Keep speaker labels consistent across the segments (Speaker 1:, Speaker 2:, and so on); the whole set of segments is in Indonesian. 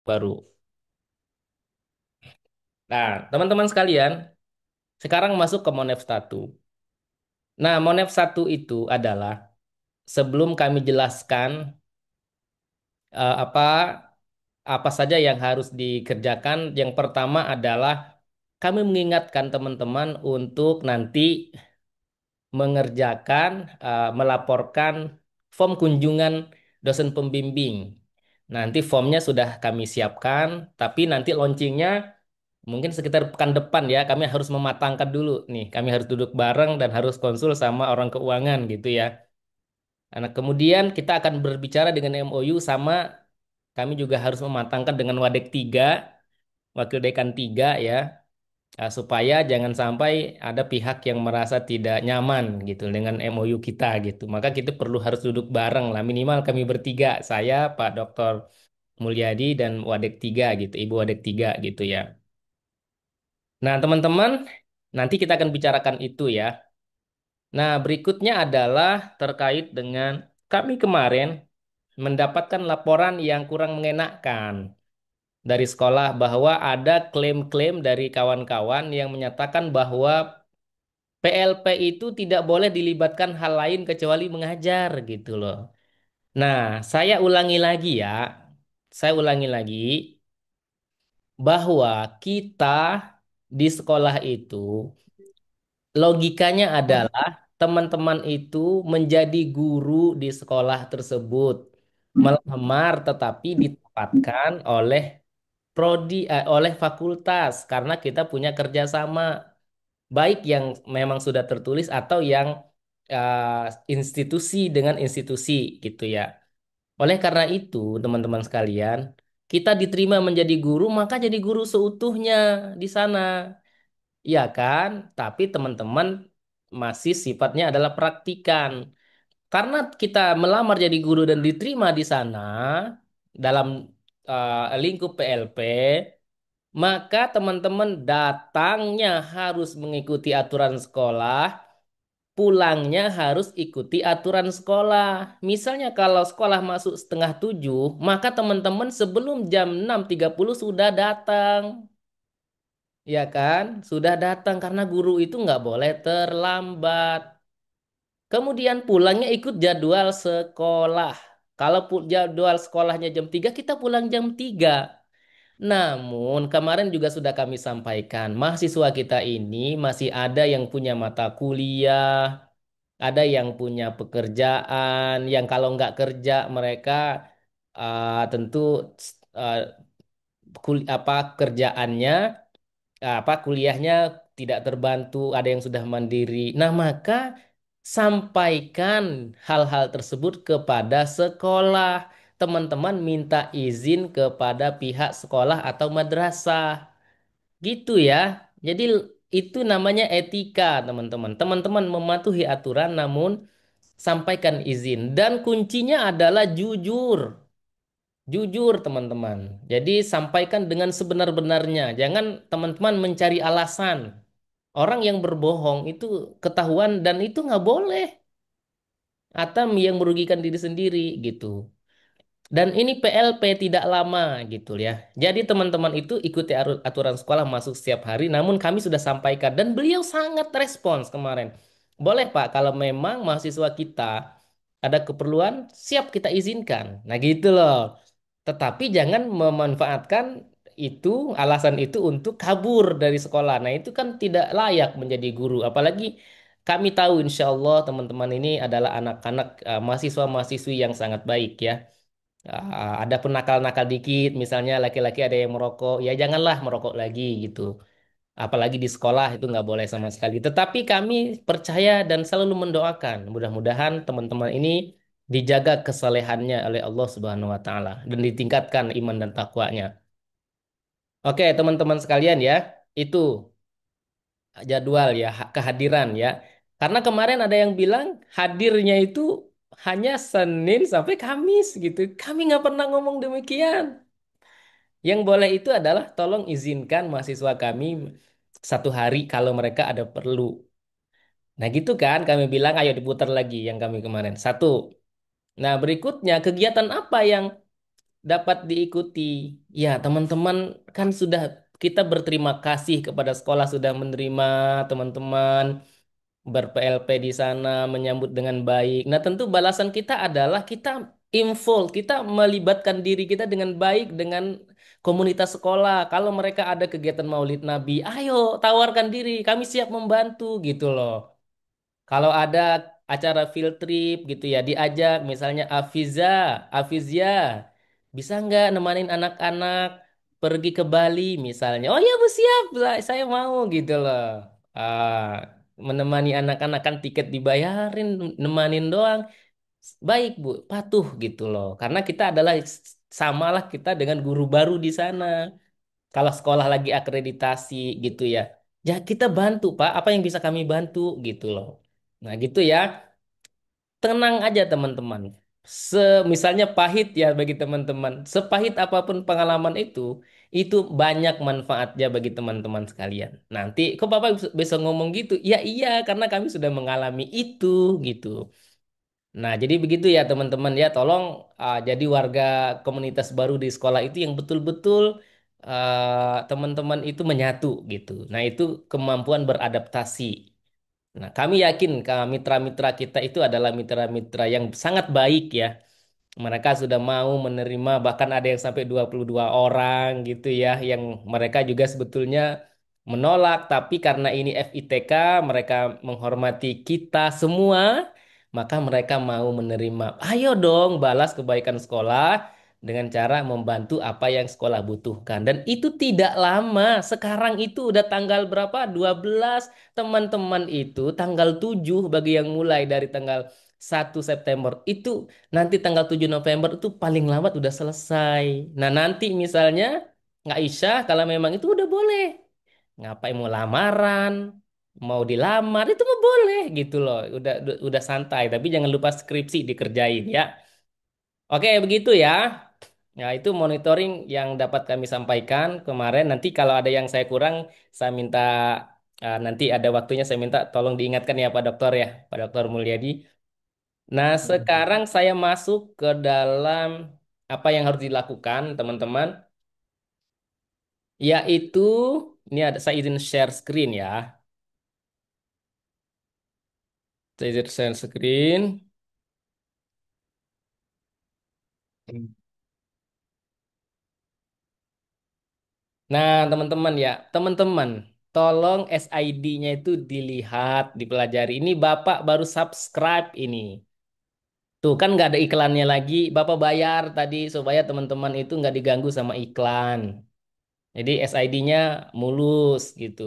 Speaker 1: baru. Nah, teman-teman sekalian, sekarang masuk ke Monef 1. Nah, Monef 1 itu adalah sebelum kami jelaskan apa apa saja yang harus dikerjakan. Yang pertama adalah kami mengingatkan teman-teman untuk nanti mengerjakan, melaporkan form kunjungan dosen pembimbing. Nanti formnya sudah kami siapkan, tapi nanti launchingnya mungkin sekitar pekan depan ya. Kami harus mematangkan dulu nih. Kami harus duduk bareng dan harus konsul sama orang keuangan gitu ya. Nah, kemudian kita akan berbicara dengan MOU sama kami juga harus mematangkan dengan Wadek 3, Wakil Dekan 3 ya. Supaya jangan sampai ada pihak yang merasa tidak nyaman gitu dengan MOU kita gitu. Maka kita perlu harus duduk bareng lah minimal kami bertiga, saya, Pak Dr. Mulyadi dan Wadek 3 gitu, Ibu Wadek 3 gitu ya. Nah, teman-teman, nanti kita akan bicarakan itu ya. Nah, berikutnya adalah terkait dengan kami kemarin mendapatkan laporan yang kurang mengenakan dari sekolah bahwa ada klaim-klaim dari kawan-kawan yang menyatakan bahwa PLP itu tidak boleh dilibatkan hal lain kecuali mengajar gitu loh. Nah, saya ulangi lagi ya. Saya ulangi lagi bahwa kita di sekolah itu logikanya adalah teman-teman itu menjadi guru di sekolah tersebut, melamar tetapi ditempatkan oleh oleh fakultas karena kita punya kerjasama baik yang memang sudah tertulis atau yang institusi dengan institusi gitu ya. Oleh karena itu, teman-teman sekalian, kita diterima menjadi guru, maka jadi guru seutuhnya di sana. Iya kan? Tapi teman-teman masih sifatnya adalah praktikan. Karena kita melamar jadi guru dan diterima di sana dalam lingkup PLP, maka teman-teman datangnya harus mengikuti aturan sekolah, pulangnya harus ikuti aturan sekolah. Misalnya kalau sekolah masuk setengah 7, maka teman-teman sebelum jam 6.30 sudah datang. Ya kan? Sudah datang karena guru itu nggak boleh terlambat. Kemudian pulangnya ikut jadwal sekolah. Kalau jadwal sekolahnya jam 3, kita pulang jam 3. Namun, kemarin juga sudah kami sampaikan, mahasiswa kita ini masih ada yang punya mata kuliah, ada yang punya pekerjaan, yang kalau nggak kerja mereka tentu uh, apa kerjaannya, apa kuliahnya tidak terbantu, ada yang sudah mandiri. Nah, maka sampaikan hal-hal tersebut kepada sekolah. Teman-teman minta izin kepada pihak sekolah atau madrasah. Gitu ya. Jadi itu namanya etika, teman-teman. Teman-teman mematuhi aturan namun sampaikan izin. Dan kuncinya adalah jujur. Jujur, teman-teman. Jadi sampaikan dengan sebenar-benarnya. Jangan teman-teman mencari alasan. Orang yang berbohong itu ketahuan dan itu nggak boleh. Atau yang merugikan diri sendiri gitu. Dan ini PLP tidak lama gitu ya. Jadi teman-teman itu ikuti aturan sekolah masuk setiap hari. Namun kami sudah sampaikan dan beliau sangat respons kemarin. Boleh Pak, kalau memang mahasiswa kita ada keperluan, siap kita izinkan. Nah gitu loh. Tetapi jangan memanfaatkan itu, alasan itu untuk kabur dari sekolah. Nah itu kan tidak layak menjadi guru. Apalagi kami tahu insya Allah teman-teman ini adalah anak-anak mahasiswa-mahasiswi yang sangat baik ya. Ada pun nakal-nakal dikit, misalnya laki-laki ada yang merokok, ya janganlah merokok lagi gitu. Apalagi di sekolah itu nggak boleh sama sekali. Tetapi kami percaya dan selalu mendoakan, mudah-mudahan teman-teman ini dijaga kesalehannya oleh Allah Subhanahu Wa Taala dan ditingkatkan iman dan takwanya. Oke, teman-teman sekalian ya, itu jadwal ya, kehadiran ya. Karena kemarin ada yang bilang hadirnya itu hanya Senin sampai Kamis gitu. Kami nggak pernah ngomong demikian. Yang boleh itu adalah tolong izinkan mahasiswa kami 1 hari kalau mereka ada perlu. Nah gitu kan kami bilang ayo diputar lagi yang kami kemarin. Satu. Nah berikutnya kegiatan apa yang dapat diikuti. Ya, teman-teman kan sudah kita berterima kasih kepada sekolah sudah menerima teman-teman ber-PLP di sana menyambut dengan baik. Nah, tentu balasan kita adalah kita involve, kita melibatkan diri kita dengan baik dengan komunitas sekolah. Kalau mereka ada kegiatan Maulid Nabi, ayo tawarkan diri, kami siap membantu gitu loh. Kalau ada acara field trip gitu ya, diajak misalnya Afizia, bisa nggak nemanin anak-anak pergi ke Bali misalnya? Oh ya Bu siap lah, saya mau gitu loh. Ah, menemani anak-anak kan tiket dibayarin, nemanin doang. Baik Bu, patuh gitu loh. Karena kita adalah samalah kita dengan guru baru di sana. Kalau sekolah lagi akreditasi gitu ya. Ya kita bantu Pak, apa yang bisa kami bantu gitu loh. Nah gitu ya, tenang aja teman-teman. Misalnya pahit ya bagi teman-teman. Sepahit apapun pengalaman itu banyak manfaatnya bagi teman-teman sekalian. Nanti kok Bapak bisa ngomong gitu? Ya iya, karena kami sudah mengalami itu gitu. Nah, jadi begitu ya teman-teman ya, tolong jadi warga komunitas baru di sekolah itu yang betul-betul teman-teman itu menyatu gitu. Nah, itu kemampuan beradaptasi. Nah, kami yakin mitra-mitra kita itu adalah mitra-mitra yang sangat baik ya. Mereka sudah mau menerima bahkan ada yang sampai 22 orang gitu ya yang mereka juga sebetulnya menolak tapi karena ini FITK mereka menghormati kita semua maka mereka mau menerima. Ayo dong balas kebaikan sekolah dengan cara membantu apa yang sekolah butuhkan dan itu tidak lama. Sekarang itu udah tanggal berapa? 12. Teman-teman itu tanggal 7 bagi yang mulai dari tanggal 1 September itu nanti tanggal 7 November itu paling lambat udah selesai. Nah, nanti misalnya nggak Isya kalau memang itu udah boleh. Ngapain mau lamaran, mau dilamar itu mah boleh gitu loh. Udah santai, tapi jangan lupa skripsi dikerjain ya. Oke, begitu ya. Ya, itu monitoring yang dapat kami sampaikan kemarin. Nanti kalau ada yang saya kurang, saya minta nanti ada waktunya saya minta tolong diingatkan ya Pak Dokter ya, Pak Dokter Mulyadi. Nah, sekarang saya masuk ke dalam apa yang harus dilakukan, teman-teman, yaitu ini ada saya izin share screen ya. Saya izin share screen. Nah, teman-teman ya, teman-teman, tolong SID-nya itu dilihat, dipelajari. Ini Bapak baru subscribe ini. Tuh kan nggak ada iklannya lagi. Bapak bayar tadi supaya teman-teman itu nggak diganggu sama iklan. Jadi SID-nya mulus gitu.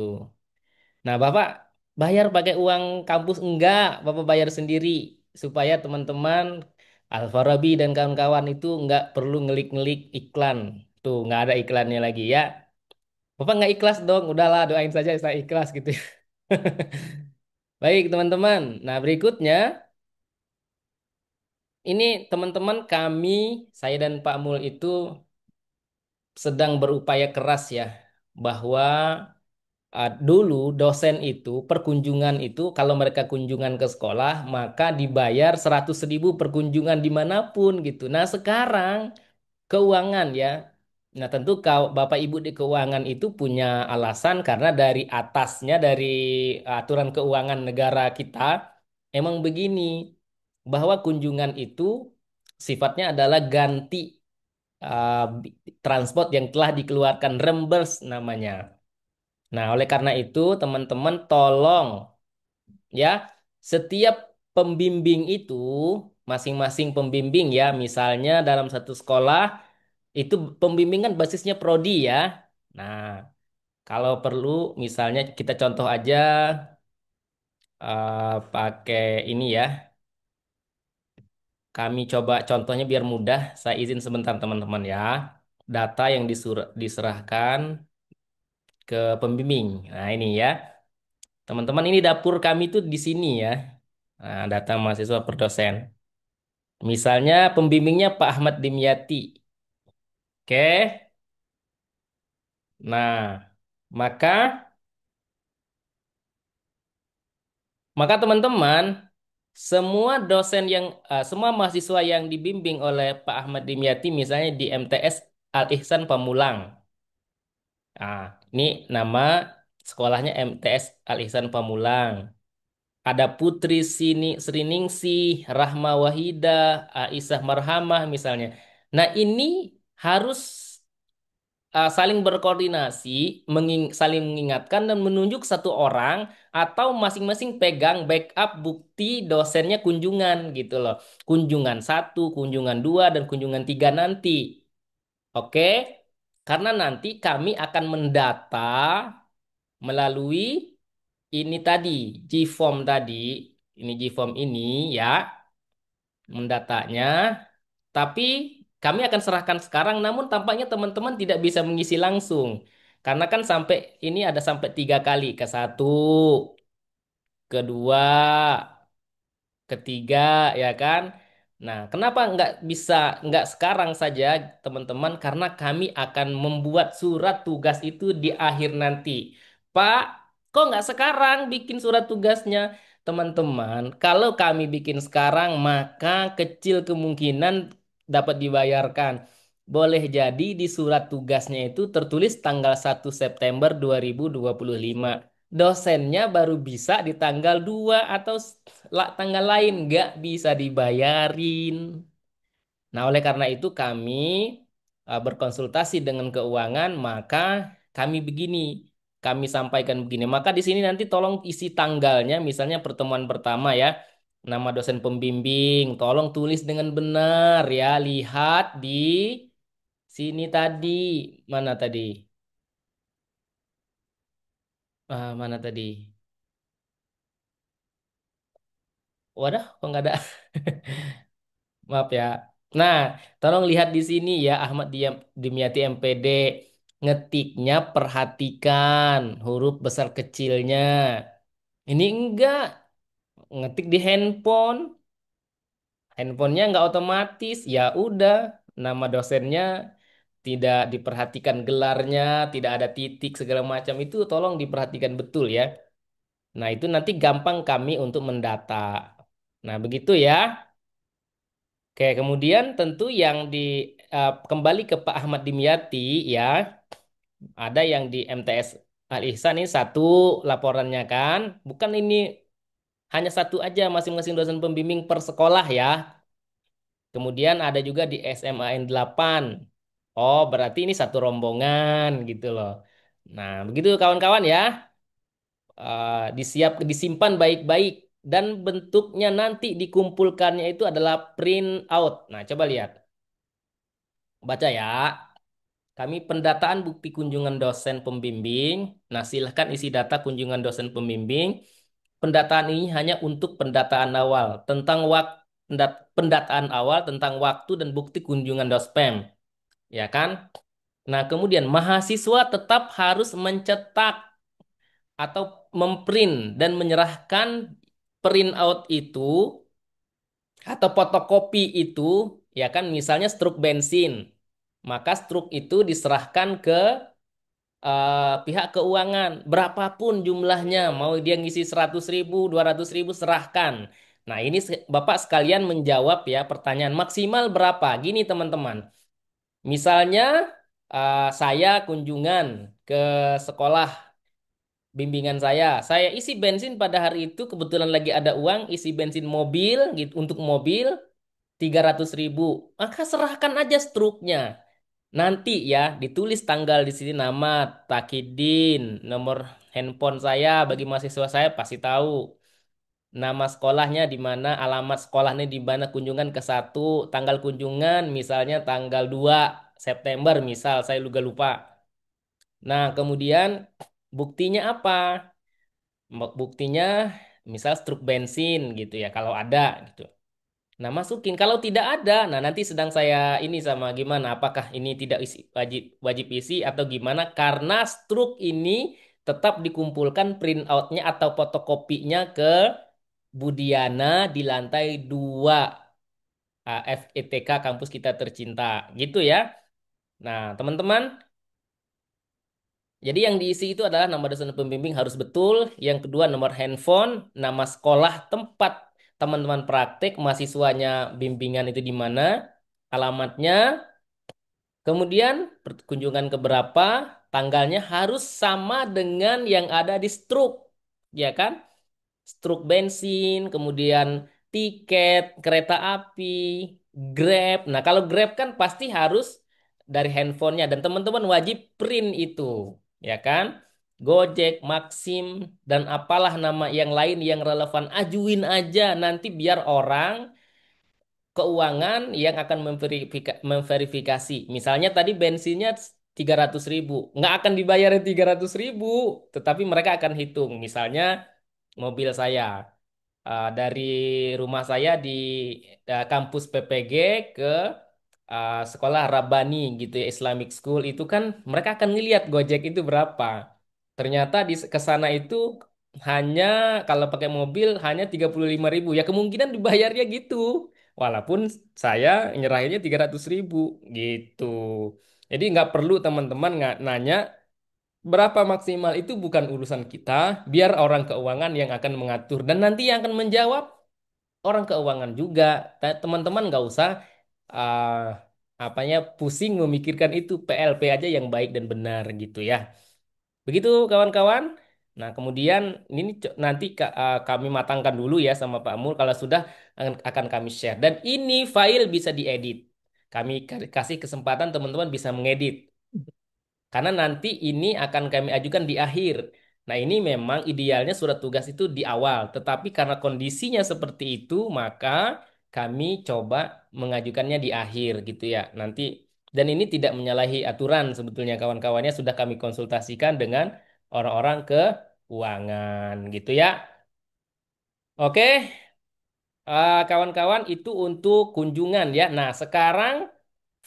Speaker 1: Nah, Bapak bayar pakai uang kampus enggak, Bapak bayar sendiri supaya teman-teman Alfarabi dan kawan-kawan itu enggak perlu ngelik-ngelik iklan. Tuh, nggak ada iklannya lagi ya. Bapak nggak ikhlas dong, udahlah doain saja saya ikhlas gitu. Baik, teman-teman. Nah, berikutnya ini teman-teman kami, saya dan Pak Mul itu sedang berupaya keras ya bahwa dulu dosen itu perkunjungan itu kalau mereka kunjungan ke sekolah maka dibayar 100.000 perkunjungan dimanapun gitu. Nah sekarang keuangan ya. Nah tentu kau Bapak Ibu di keuangan itu punya alasan karena dari atasnya dari aturan keuangan negara kita emang begini bahwa kunjungan itu sifatnya adalah ganti uh, transport yang telah dikeluarkan reimburse namanya. Nah, oleh karena itu, teman-teman tolong ya, setiap pembimbing itu, masing-masing pembimbing ya, misalnya dalam satu sekolah, itu pembimbingan basisnya prodi ya. Nah, kalau perlu, misalnya kita contoh aja pakai ini ya, kami coba contohnya biar mudah, saya izin sebentar teman-teman ya. Data yang diserahkan ke pembimbing. Nah, ini ya. Teman-teman ini dapur kami tuh di sini ya. Nah, data mahasiswa per dosen. Misalnya pembimbingnya Pak Ahmad Dimyati. Oke. Nah, maka maka teman-teman semua mahasiswa yang dibimbing oleh Pak Ahmad Dimyati misalnya di MTS Al Ihsan Pamulang. Nah, ini nama sekolahnya MTS Al Ihsan Pamulang. Ada Putri Sriningsih, Rahma Wahidah, Aisyah Marhamah misalnya. Nah, ini harus saling berkoordinasi, saling mengingatkan dan menunjuk satu orang atau masing-masing pegang backup bukti dosennya kunjungan gitu loh. Kunjungan satu, kunjungan dua, dan kunjungan tiga nanti. Oke? Karena nanti kami akan mendata melalui ini tadi, G-form tadi. Ini G-form ini ya, mendatanya. Tapi kami akan serahkan sekarang, namun tampaknya teman-teman tidak bisa mengisi langsung. Karena kan sampai ini ada sampai 3 kali. Ke satu, kedua, ketiga, ya kan? Nah, kenapa nggak sekarang saja, teman-teman? Karena kami akan membuat surat tugas itu di akhir nanti. Pak, kok nggak sekarang bikin surat tugasnya? Teman-teman, kalau kami bikin sekarang, maka kecil kemungkinan dapat dibayarkan. Boleh jadi di surat tugasnya itu tertulis tanggal 1 September 2025. Dosennya baru bisa di tanggal 2 atau tanggal lain nggak bisa dibayarin. Nah, oleh karena itu kami berkonsultasi dengan keuangan, maka kami begini, kami sampaikan begini. Maka di sini nanti tolong isi tanggalnya, misalnya pertemuan pertama ya, nama dosen pembimbing, tolong tulis dengan benar ya. Lihat di sini tadi, mana tadi? Mana tadi? Wadah, kok nggak ada? Maaf ya. Nah, tolong lihat di sini ya Ahmad Dimyati MPD. Ngetiknya perhatikan huruf besar kecilnya. Ini enggak ngetik di handphone. Handphonenya enggak otomatis. Ya udah, nama dosennya tidak diperhatikan gelarnya, tidak ada titik segala macam itu tolong diperhatikan betul ya. Nah, itu nanti gampang kami untuk mendata. Nah, begitu ya. Oke, kemudian tentu yang kembali ke Pak Ahmad Dimyati ya, ada yang di MTS Al Ihsan ini satu laporannya kan, bukan ini hanya satu aja masing-masing dosen pembimbing per sekolah ya. Kemudian ada juga di SMAN 8. Oh, berarti ini satu rombongan gitu loh. Nah, begitu kawan-kawan ya. Disimpan baik-baik dan bentuknya nanti dikumpulkannya itu adalah print out. Nah, coba lihat. Baca ya. Kami pendataan bukti kunjungan dosen pembimbing. Nah, silahkan isi data kunjungan dosen pembimbing. Pendataan ini hanya untuk pendataan awal tentang pendataan awal tentang waktu dan bukti kunjungan dospem, ya kan? Nah, kemudian mahasiswa tetap harus mencetak atau memprint dan menyerahkan print out itu atau fotokopi itu, ya kan? Misalnya struk bensin, maka struk itu diserahkan ke pihak keuangan berapapun jumlahnya mau dia ngisi 100.000 200.000 serahkan. Nah, ini Bapak sekalian menjawab ya pertanyaan maksimal berapa gini teman-teman, misalnya saya kunjungan ke sekolah bimbingan saya isi bensin pada hari itu kebetulan lagi ada uang isi bensin mobil gitu untuk mobil 300.000, maka serahkan aja struknya. Nanti ya, ditulis tanggal di sini nama Takidin, nomor handphone saya bagi mahasiswa saya pasti tahu. Nama sekolahnya di mana, alamat sekolahnya di mana kunjungan ke satu, tanggal kunjungan misalnya tanggal 2 September misal, saya juga lupa. Nah, kemudian buktinya apa? Buktinya misal struk bensin gitu ya, kalau ada gitu. Nah, masukin. Kalau tidak ada, nah nanti sedang saya ini sama gimana? Apakah ini tidak wajib wajib isi atau gimana? Karena struk ini tetap dikumpulkan print outnya atau fotokopinya ke Budiana di lantai 2 FETK kampus kita tercinta. Gitu ya. Nah, teman-teman, jadi yang diisi itu adalah nama dosen pembimbing harus betul. Yang kedua nomor handphone, nama sekolah, tempat teman-teman praktek, mahasiswanya bimbingan itu di mana, alamatnya, kemudian kunjungan ke berapa, tanggalnya harus sama dengan yang ada di struk, ya kan? Struk bensin, kemudian tiket kereta api, Grab. Nah, kalau Grab kan pasti harus dari handphonenya dan teman-teman wajib print itu, ya kan? Gojek, Maxim, dan apalah nama yang lain yang relevan, ajuin aja nanti biar orang keuangan yang akan memverifikasi. Misalnya tadi bensinnya 300.000, nggak akan dibayar 300.000, tetapi mereka akan hitung. Misalnya mobil saya dari rumah saya di kampus PPG ke sekolah Rabbani gitu ya, Islamic School itu kan mereka akan ngelihat Gojek itu berapa. Ternyata di ke sana itu hanya kalau pakai mobil hanya 35.000. Ya kemungkinan dibayarnya gitu. Walaupun saya nyerahinnya 300.000 gitu. Jadi nggak perlu teman-teman nggak nanya berapa maksimal, itu bukan urusan kita, biar orang keuangan yang akan mengatur dan nanti yang akan menjawab orang keuangan juga. Teman-teman nggak usah ah, apanya pusing memikirkan itu, PLP aja yang baik dan benar gitu ya. Begitu kawan-kawan. Nah, kemudian ini nanti kami matangkan dulu ya sama Pak Mul, kalau sudah akan kami share dan ini file bisa diedit. Kami kasih kesempatan teman-teman bisa mengedit. Karena nanti ini akan kami ajukan di akhir. Nah, ini memang idealnya surat tugas itu di awal, tetapi karena kondisinya seperti itu, maka kami coba mengajukannya di akhir gitu ya. Nanti dan ini tidak menyalahi aturan sebetulnya kawan-kawannya, sudah kami konsultasikan dengan orang-orang keuangan gitu ya. Oke, kawan-kawan itu untuk kunjungan ya. Nah, sekarang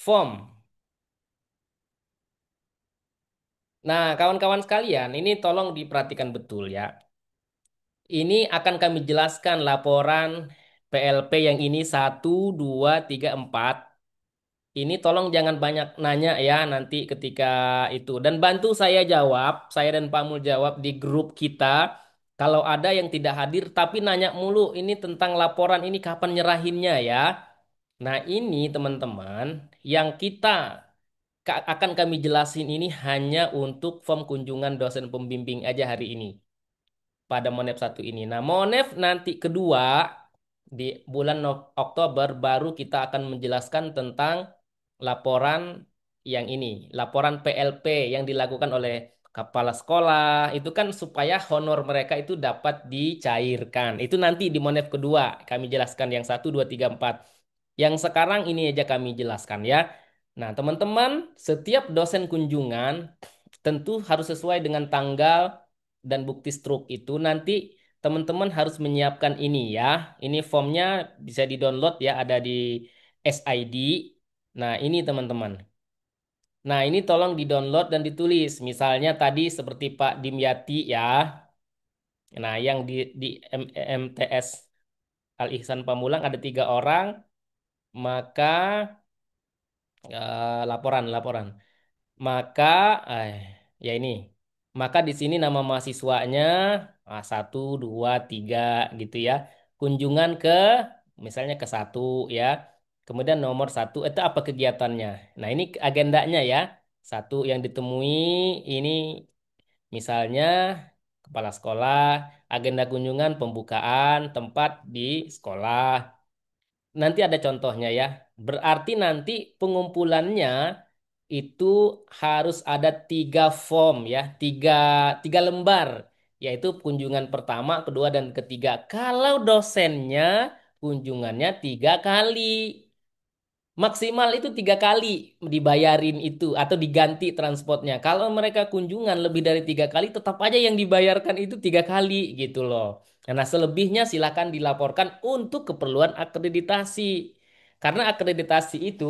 Speaker 1: form. Nah, kawan-kawan sekalian, ini tolong diperhatikan betul ya. Ini akan kami jelaskan laporan PLP yang ini 1, 2, 3, 4. Ini tolong jangan banyak nanya ya nanti ketika itu. Dan bantu saya jawab, saya dan Pak Mul jawab di grup kita. Kalau ada yang tidak hadir tapi nanya mulu ini tentang laporan ini kapan nyerahinnya ya. Nah ini teman-teman yang kita akan kami jelasin ini hanya untuk form kunjungan dosen pembimbing aja hari ini pada Monep satu ini. Nah, Monep nanti kedua di bulan Oktober baru kita akan menjelaskan tentang laporan yang ini, laporan PLP yang dilakukan oleh kepala sekolah. Itu kan supaya honor mereka itu dapat dicairkan. Itu nanti di Monep kedua kami jelaskan yang 1, 2, 3, 4. Yang sekarang ini aja kami jelaskan ya. Nah, teman-teman, setiap dosen kunjungan tentu harus sesuai dengan tanggal dan bukti struk itu. Nanti teman-teman harus menyiapkan ini ya. Ini formnya bisa di-download ya, ada di SID. Nah, ini teman-teman. Nah, ini tolong di-download dan ditulis. Misalnya tadi seperti Pak Dimyati ya. Nah, yang di MTS Al Ihsan Pamulang ada 3 orang, maka laporan. Maka, eh, ya ini. Maka di sini nama mahasiswanya 1, 2, 3 gitu ya. Kunjungan ke, misalnya ke 1 ya. Kemudian nomor 1 itu apa kegiatannya. Nah ini agendanya ya. Satu yang ditemui ini misalnya kepala sekolah, agenda kunjungan pembukaan tempat di sekolah. Nanti ada contohnya ya. Berarti nanti pengumpulannya itu harus ada 3 form ya, tiga lembar, yaitu kunjungan pertama, kedua, dan ketiga. Kalau dosennya kunjungannya 3 kali, maksimal itu 3 kali dibayarin itu atau diganti transportnya. Kalau mereka kunjungan lebih dari 3 kali, tetap aja yang dibayarkan itu 3 kali gitu loh. Nah, selebihnya silakan dilaporkan untuk keperluan akreditasi. Karena akreditasi itu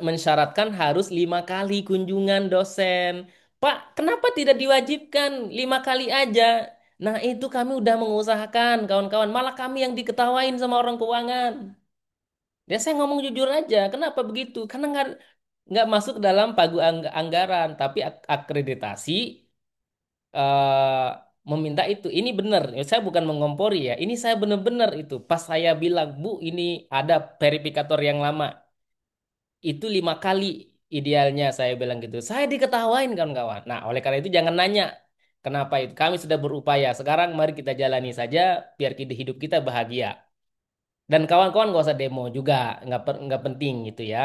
Speaker 1: mensyaratkan harus 5 kali kunjungan dosen. Pak, kenapa tidak diwajibkan 5 kali aja? Nah, itu kami udah mengusahakan, kawan-kawan. Malah kami yang diketawain sama orang keuangan. Ya, saya ngomong jujur aja. Kenapa begitu? Karena nggak masuk dalam pagu anggaran, tapi akreditasi meminta itu. Ini benar, saya bukan mengompori ya. Ini saya benar-benar itu. Pas saya bilang, Bu, ini ada verifikator yang lama. Itu 5 kali idealnya saya bilang gitu. Saya diketawain kawan-kawan. Nah, oleh karena itu jangan nanya. Kenapa itu? Kami sudah berupaya. Sekarang mari kita jalani saja biar hidup kita bahagia. Dan kawan-kawan gak usah demo juga, nggak penting gitu ya.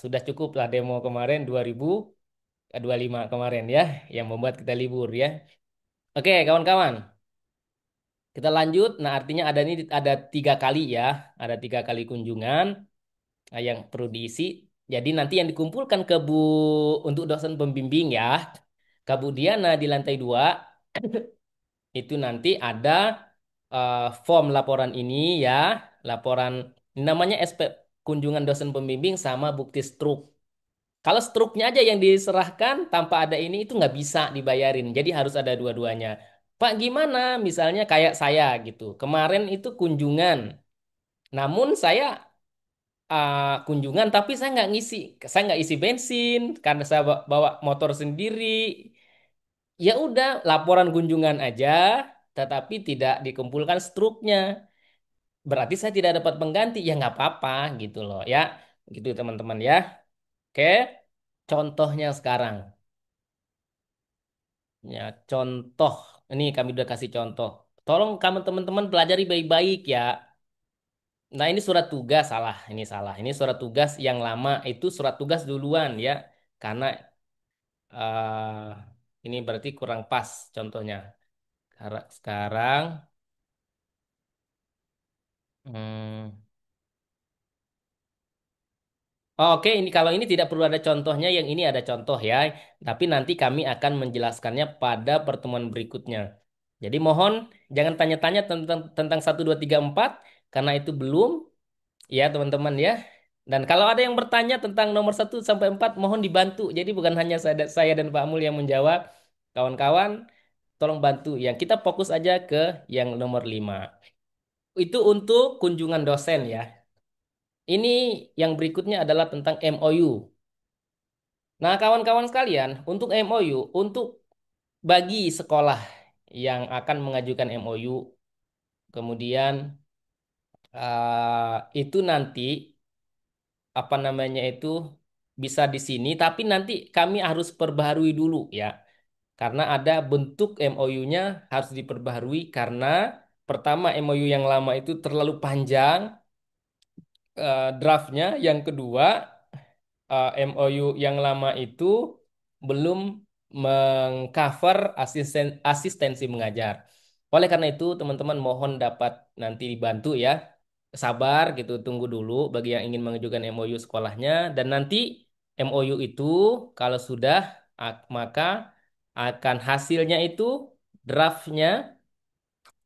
Speaker 1: Sudah cukup lah demo kemarin 2025 kemarin ya, yang membuat kita libur ya. Oke, kawan-kawan, kita lanjut. Nah, artinya ada 3 kali ya, ada 3 kali kunjungan yang perlu diisi. Jadi nanti yang dikumpulkan ke Bu untuk dosen pembimbing ya, ke Bu Diana di lantai 2 itu nanti ada form laporan ini ya, laporan namanya SP kunjungan dosen pembimbing sama bukti struk. Kalau struknya aja yang diserahkan tanpa ada ini itu nggak bisa dibayarin. Jadi harus ada dua-duanya. Pak gimana? Misalnya kayak saya gitu. Kemarin itu kunjungan. Namun saya kunjungan tapi saya nggak isi bensin karena saya bawa motor sendiri. Ya udah laporan kunjungan aja, tetapi tidak dikumpulkan struknya. Berarti saya tidak dapat pengganti. Ya nggak apa-apa gitu loh ya. Gitu teman-teman ya. Oke. Contohnya sekarang. Ya, contoh. Ini kami udah kasih contoh. Tolong kamu teman-teman pelajari baik-baik ya. Nah, ini surat tugas salah. Ini salah. Ini surat tugas yang lama itu surat tugas duluan ya. Karena ini berarti kurang pas contohnya. Sekarang, hmm, oh, oke, ini kalau ini tidak perlu ada contohnya, yang ini ada contoh ya. Tapi nanti kami akan menjelaskannya pada pertemuan berikutnya. Jadi mohon jangan tanya-tanya tentang 1, 2, 3, 4 karena itu belum ya teman-teman ya. Dan kalau ada yang bertanya tentang nomor 1 sampai 4 mohon dibantu. Jadi bukan hanya saya dan Pak Mul yang menjawab. Kawan-kawan tolong bantu. Yang kita fokus aja ke yang nomor 5. Itu untuk kunjungan dosen ya. Ini yang berikutnya adalah tentang MOU. Nah, kawan-kawan sekalian, untuk MOU, untuk bagi sekolah yang akan mengajukan MOU, kemudian itu nanti apa namanya itu bisa di sini, tapi nanti kami harus perbaharui dulu ya, karena ada bentuk MOU-nya harus diperbaharui karena pertama MOU yang lama itu terlalu panjang draftnya, yang kedua MOU yang lama itu belum mengcover asistensi mengajar. Oleh karena itu, teman-teman mohon dapat nanti dibantu ya. Sabar gitu, tunggu dulu bagi yang ingin mengajukan MOU sekolahnya. Dan nanti MOU itu kalau sudah, maka akan hasilnya itu draftnya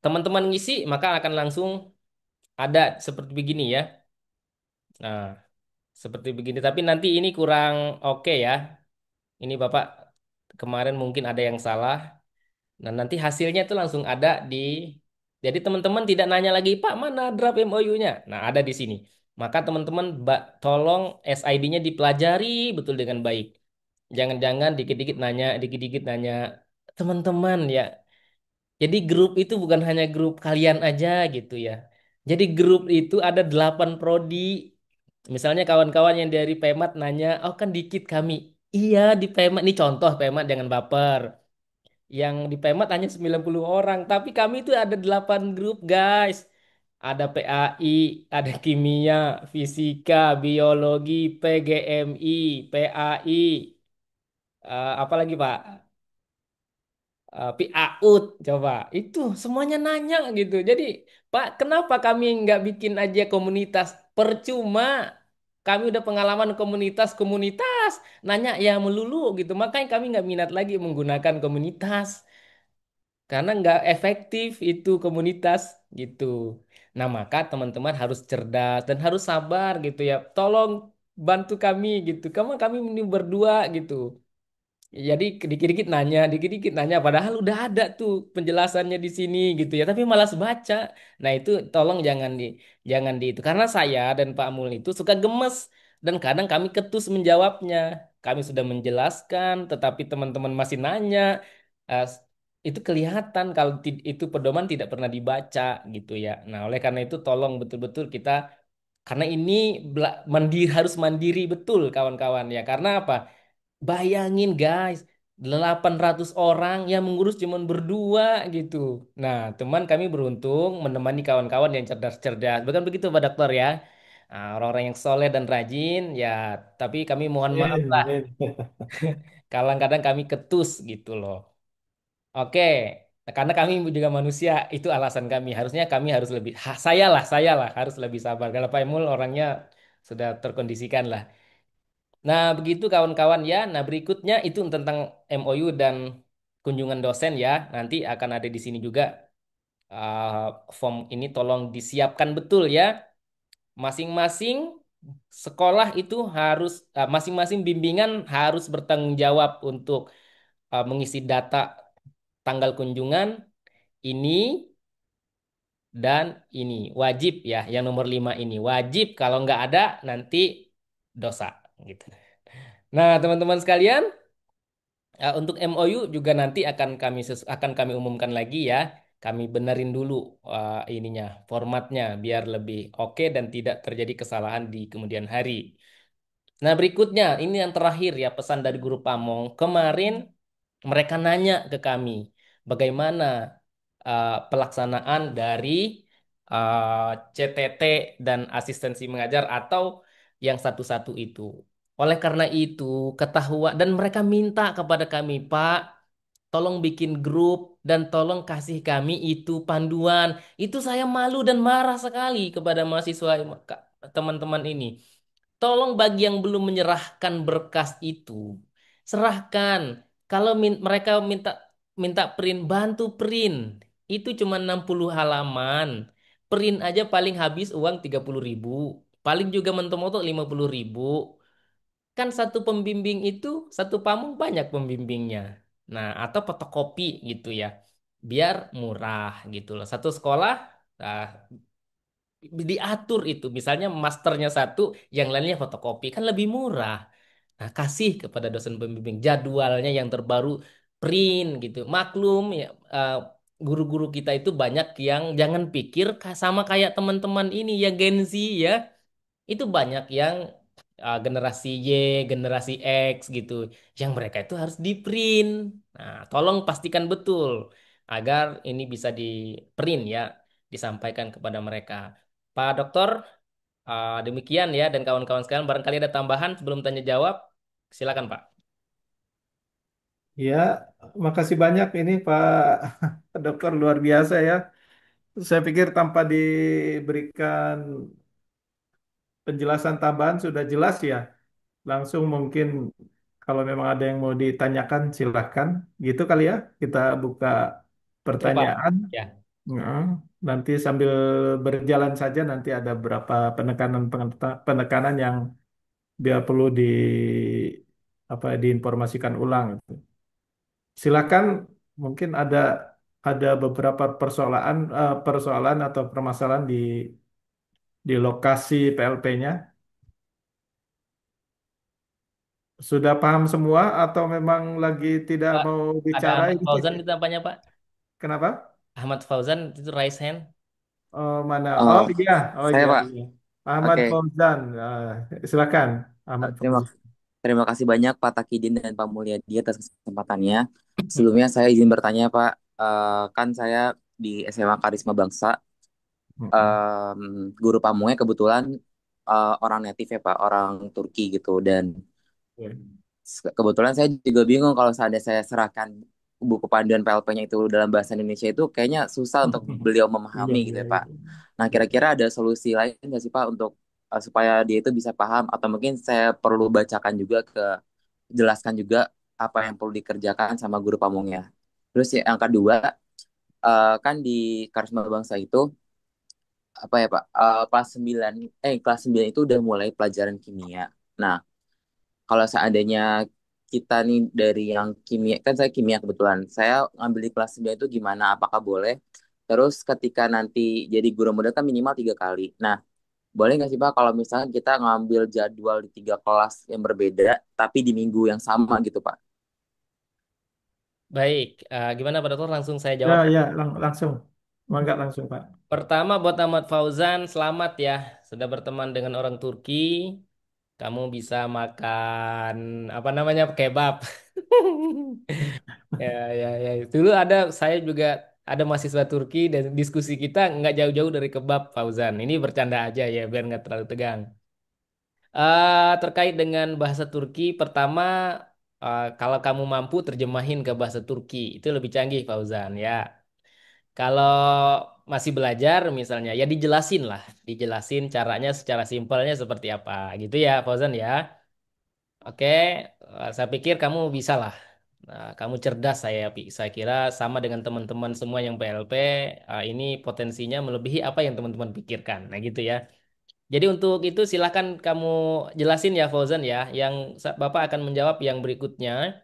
Speaker 1: teman-teman ngisi, maka akan langsung ada seperti begini ya. Nah, seperti begini. Tapi nanti ini kurang oke ya. Ini Bapak kemarin mungkin ada yang salah. Nah, nanti hasilnya itu langsung ada di. Jadi teman-teman tidak nanya lagi, Pak, mana draft MOU-nya? Nah, ada di sini. Maka teman-teman tolong SID-nya dipelajari betul dengan baik. Jangan-jangan dikit-dikit nanya, dikit-dikit nanya. Teman-teman ya. Jadi grup itu bukan hanya grup kalian aja gitu ya. Jadi grup itu ada 8 prodi. Misalnya kawan-kawan yang dari Pemat nanya, oh kan dikit kami. Iya di Pemat, ini contoh Pemat jangan baper. Yang di Pemat hanya 90 orang, tapi kami itu ada 8 grup guys. Ada PAI, ada kimia, fisika, biologi, PGMI, PAI, apalagi Pak? PAUD coba itu semuanya nanya gitu. Jadi Pak, kenapa kami nggak bikin aja komunitas? Percuma. Kami udah pengalaman komunitas, nanya ya melulu gitu. Makanya kami nggak minat lagi menggunakan komunitas karena nggak efektif itu komunitas gitu. Nah, maka teman-teman harus cerdas dan harus sabar gitu ya. Tolong bantu kami gitu. Kami ini berdua gitu. Jadi dikit-dikit nanya, padahal udah ada tuh penjelasannya di sini gitu ya, tapi malas baca. Nah itu tolong jangan di itu, karena saya dan Pak Mul itu suka gemes dan kadang kami ketus menjawabnya. Kami sudah menjelaskan, tetapi teman-teman masih nanya. Eh, itu kelihatan kalau itu pedoman tidak pernah dibaca gitu ya. Nah, oleh karena itu tolong betul-betul kita karena ini mandiri harus mandiri betul kawan-kawan ya. Karena apa? Bayangin guys, 800 orang yang mengurus cuma berdua gitu. Nah, teman kami beruntung menemani kawan-kawan yang cerdas-cerdas. Bukan begitu Pak Dokter ya? Nah, orang-orang yang soleh dan rajin ya, tapi kami mohon maaf lah.
Speaker 2: Amin.
Speaker 1: Kadang-kadang kami ketus gitu loh. Oke, nah, karena kami juga manusia, itu alasan kami. Harusnya kami harus lebih, saya lah harus lebih sabar. Kalau Pak Emul orangnya sudah terkondisikan lah. Nah, begitu kawan-kawan ya. Nah, berikutnya itu tentang MOU dan kunjungan dosen ya. Nanti akan ada di sini juga. Form ini tolong disiapkan betul ya. Masing-masing sekolah itu harus, masing-masing bimbingan harus bertanggung jawab untuk mengisi data tanggal kunjungan ini dan ini. Wajib ya, yang nomor 5 ini. Wajib, kalau nggak ada nanti dosa gitu. Nah, teman-teman sekalian, untuk MOU juga nanti akan kami umumkan lagi ya. Kami benerin dulu ininya, formatnya biar lebih oke dan tidak terjadi kesalahan di kemudian hari. Nah, berikutnya ini yang terakhir ya, pesan dari Guru Pamong. Kemarin mereka nanya ke kami bagaimana pelaksanaan dari CTT dan asistensi mengajar atau yang satu-satu itu. Oleh karena itu, ketahuan dan mereka minta kepada kami, Pak, tolong bikin grup dan tolong kasih kami itu panduan. Itu saya malu dan marah sekali kepada mahasiswa teman-teman ini. Tolong bagi yang belum menyerahkan berkas itu, serahkan. Kalau mereka minta minta print, bantu print. Itu cuma 60 halaman. Print aja paling habis uang 30.000. Paling juga mentok-mentok 50.000. Kan satu pembimbing itu, satu pamong banyak pembimbingnya. Nah, atau fotokopi gitu ya. Biar murah gitu loh. Satu sekolah, ah, diatur itu. Misalnya masternya satu, yang lainnya fotokopi. Kan lebih murah. Nah, kasih kepada dosen pembimbing jadwalnya yang terbaru, print gitu. Maklum ya, guru-guru kita itu banyak yang jangan pikir sama kayak teman-teman ini ya Gen Z ya. Itu banyak yang generasi Y, generasi X gitu. Yang mereka itu harus di print. Nah, tolong pastikan betul agar ini bisa di print ya, disampaikan kepada mereka. Pak Dokter, demikian ya dan kawan-kawan sekalian barangkali ada tambahan sebelum tanya jawab. Silakan Pak.
Speaker 2: Ya, makasih banyak ini Pak Dokter luar biasa ya. Saya pikir tanpa diberikan penjelasan tambahan sudah jelas ya. Langsung mungkin kalau memang ada yang mau ditanyakan silahkan. Gitu kali ya. Kita buka
Speaker 1: Betul Pak.
Speaker 2: pertanyaan.
Speaker 1: Ya.
Speaker 2: Nah, nanti sambil berjalan saja nanti ada beberapa penekanan yang dia perlu di apa diinformasikan ulang. Silakan mungkin ada beberapa persoalan atau permasalahan di lokasi PLP-nya. Sudah paham semua atau memang lagi tidak
Speaker 1: Pak,
Speaker 2: mau
Speaker 1: ada
Speaker 2: bicara
Speaker 1: Ahmad
Speaker 2: ini?
Speaker 1: Fauzan itu apanya Pak?
Speaker 2: Kenapa?
Speaker 1: Ahmad Fauzan itu raise hand.
Speaker 2: Oh, mana? Oh
Speaker 3: Oh,
Speaker 2: iya, oh
Speaker 3: saya
Speaker 2: iya,
Speaker 3: Pak.
Speaker 2: iya. Ahmad
Speaker 3: Oke,
Speaker 2: Fauzan. Silakan, Ahmad
Speaker 3: terima
Speaker 2: Fauzan.
Speaker 3: terima kasih banyak Pak Takidin dan Pak Mulyadi atas kesempatannya. Sebelumnya saya izin bertanya Pak. Kan saya di SMA Karisma Bangsa,
Speaker 2: Mm-mm.
Speaker 3: guru pamungnya kebetulan orang native ya Pak, orang Turki gitu. Dan kebetulan saya juga bingung kalau seandainya saya serahkan buku panduan PLP-nya itu dalam bahasa Indonesia itu kayaknya susah untuk beliau
Speaker 2: Iya,
Speaker 3: memahami gitu
Speaker 2: iya,
Speaker 3: ya Pak.
Speaker 2: iya.
Speaker 3: Nah,
Speaker 2: Betul.
Speaker 3: kira-kira ada solusi lain nggak sih Pak untuk supaya dia itu bisa paham atau mungkin saya perlu bacakan juga jelaskan juga apa yang perlu dikerjakan sama guru pamongnya. Terus yang kedua, kan di Karisma Bangsa itu apa ya Pak? Kelas 9 itu udah mulai pelajaran kimia. Nah, kalau seandainya kita nih dari yang kimia, kan saya kimia kebetulan, saya ngambil di kelas 9 itu gimana? Apakah boleh? Terus ketika nanti jadi guru muda kan minimal 3 kali. Nah, boleh nggak sih Pak kalau misalnya kita ngambil jadwal di 3 kelas yang berbeda, tapi di minggu yang sama gitu Pak?
Speaker 1: Baik, gimana Pak Dokter? Langsung saya
Speaker 2: Ya,
Speaker 1: jawab.
Speaker 2: ya, langsung. Mangga langsung, Pak.
Speaker 1: Pertama buat Ahmad Fauzan, selamat ya sudah berteman dengan orang Turki. Kamu bisa makan apa namanya kebab. Ya, ya, ya. Dulu ada saya juga ada mahasiswa Turki dan diskusi kita nggak jauh-jauh dari kebab Fauzan. Ini bercanda aja ya biar nggak terlalu tegang. Terkait dengan bahasa Turki, pertama kalau kamu mampu terjemahin ke bahasa Turki itu lebih canggih Fauzan ya. Kalau masih belajar misalnya ya dijelasin lah, dijelasin caranya secara simpelnya seperti apa gitu ya Fauzan ya. Oke, saya pikir kamu bisa lah. Nah, kamu cerdas saya kira sama dengan teman-teman semua yang PLP ini potensinya melebihi apa yang teman-teman pikirkan. Nah gitu ya. Jadi untuk itu silahkan kamu jelasin ya Fauzan ya. Yang Bapak akan menjawab yang berikutnya.